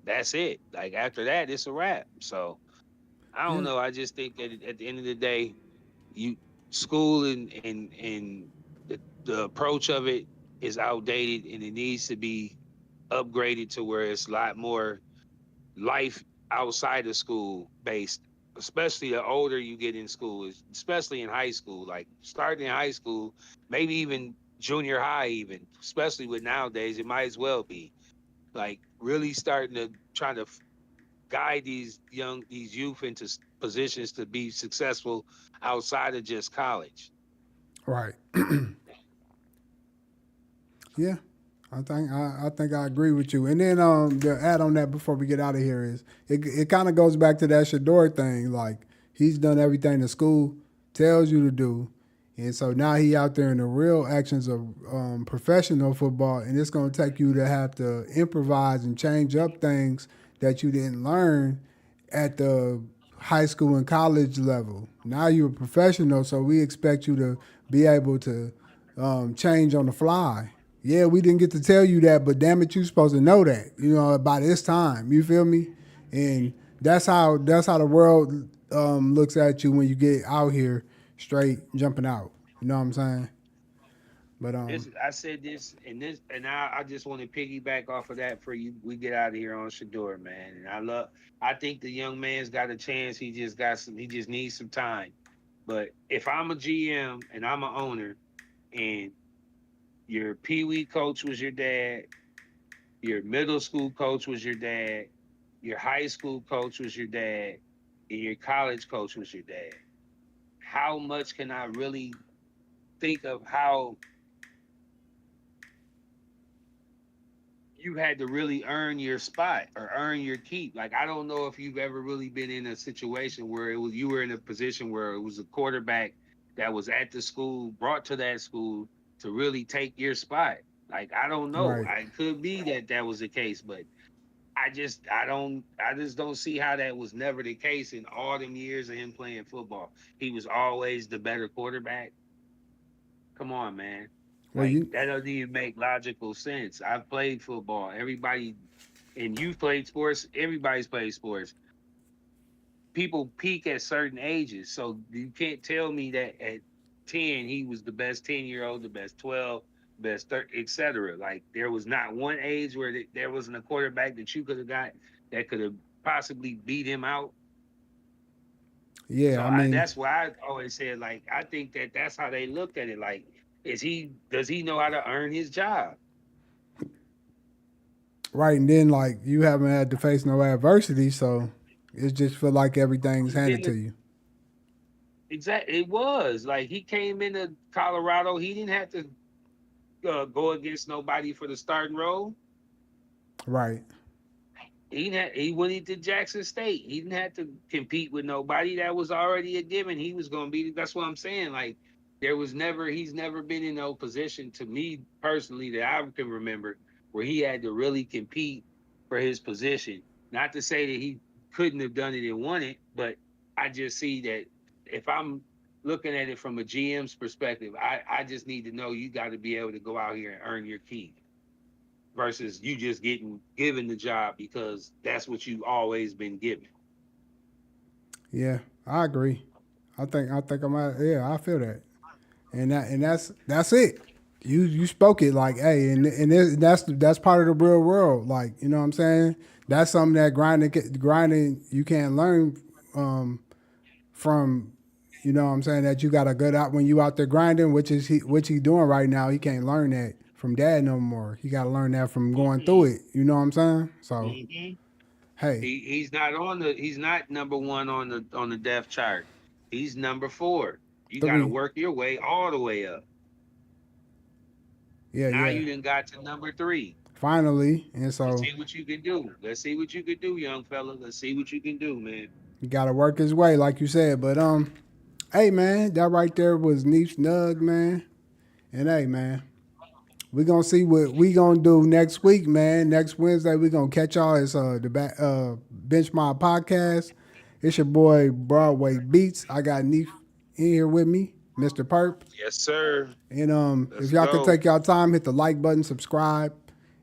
Speaker 1: that's it. Like after that, it's a wrap. So I don't
Speaker 2: Yeah.
Speaker 1: know. I just think that at the end of the day, you school and the approach of it is outdated and it needs to be upgraded to where it's a lot more life outside of school based. especially the older you get in school, especially in high school, like starting in high school, maybe even junior high, even, especially with nowadays, it might as well be like really starting to try to guide these youth into positions to be successful outside of just college.
Speaker 2: Right. Yeah. I think I agree with you. And then to add on that before we get out of here is it kind of goes back to that Shador thing. Like he's done everything the school tells you to do, and so now he out there in the real actions of professional football, and it's going to take you to have to improvise and change up things that you didn't learn at the high school and college level. Now you're a professional, so we expect you to be able to change on the fly. Yeah, we didn't get to tell you that, but damn it, you supposed to know that. You know, by this time, you feel me? And that's how the world looks at you when you get out here straight jumping out. You know what I'm saying? But
Speaker 1: This I said this, and I just want to piggyback off of that for you. We get out of here on Shador, man. And I think the young man's got a chance. He just needs some time. But if I'm a GM and I'm a owner, and your Pee Wee coach was your dad, your middle school coach was your dad, your high school coach was your dad, and your college coach was your dad, how much can I really think of how you had to really earn your spot or earn your keep? Like, I don't know if you've ever really been in a situation where it was you were in a position where it was a quarterback that was at the school, brought to that school to really take your spot. Like, I don't know.
Speaker 2: right,
Speaker 1: I could be that that was the case, but I just don't see how that was never the case in all them years of him playing football. He was always the better quarterback. Come on, man.
Speaker 2: well
Speaker 1: Like
Speaker 2: you
Speaker 1: that doesn't even make logical sense. I've played football. Everybody and you've played sports, everybody's played sports. People peak at certain ages. So you can't tell me that at 10 he was the best 10-year-old, the best 12, best 30, etc. Like there was not one age where there wasn't a quarterback that you could have got that could have possibly beat him out.
Speaker 2: yeah,
Speaker 1: So
Speaker 2: I mean,
Speaker 1: that's why I always said, like, I think that that's how they looked at it. Like, does he know how to earn his job?
Speaker 2: right, and then like you haven't had to face no adversity, so it just feel like everything's
Speaker 1: He's
Speaker 2: handed
Speaker 1: been
Speaker 2: to
Speaker 1: the
Speaker 2: you.
Speaker 1: exact. It was like he came into Colorado. He didn't have to go against nobody for the starting role.
Speaker 2: Right.
Speaker 1: He went into Jackson State. He didn't have to compete with nobody. That was already a given. He was going to be. That's what I'm saying. Like he's never been in no position to me personally that I can remember where he had to really compete for his position. Not to say that he couldn't have done it and won it, but I just see that if I'm looking at it from a GM's perspective, I just need to know you got to be able to go out here and earn your keep versus you just getting given the job because that's what you've always been given.
Speaker 2: Yeah, I agree. I think I'm at, yeah, I feel that. And that's it. You spoke it like, hey, and that's part of the real world. Like, you know what I'm saying? That's something that grinding you can't learn um, from. You know what I'm saying? That you got a good out when you out there grinding, which he doing right now. He can't learn that from dad no more. He got to learn that from going through
Speaker 1: Mm-hmm.
Speaker 2: it. You know what I'm saying? So
Speaker 1: Mm-hmm.
Speaker 2: hey,
Speaker 1: He's not number one on the depth chart. He's number four. You got to
Speaker 2: 3,
Speaker 1: work your way all the way up.
Speaker 2: yeah,
Speaker 1: Now
Speaker 2: yeah.
Speaker 1: you done got to number three.
Speaker 2: Finally, and
Speaker 1: Let's
Speaker 2: so
Speaker 1: see what you can do. Let's see what you can do, young fella. Let's see what you can do, man.
Speaker 2: he got to work his way, like you said. But hey man, that right there was Neef Snug, man. And hey man, we gonna see what we gonna do next week, man. Next Wednesday we gonna catch y'all as Bench My podcast. It's your boy Broadway Beats. I got Neef in here with me, Mr. Perp.
Speaker 1: Yes, sir.
Speaker 2: And if
Speaker 1: Let's
Speaker 2: y'all could
Speaker 1: go.
Speaker 2: take y'all time, hit the like button, subscribe,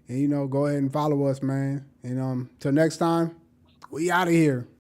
Speaker 2: and go ahead and follow us, man. And till next time, we out of here.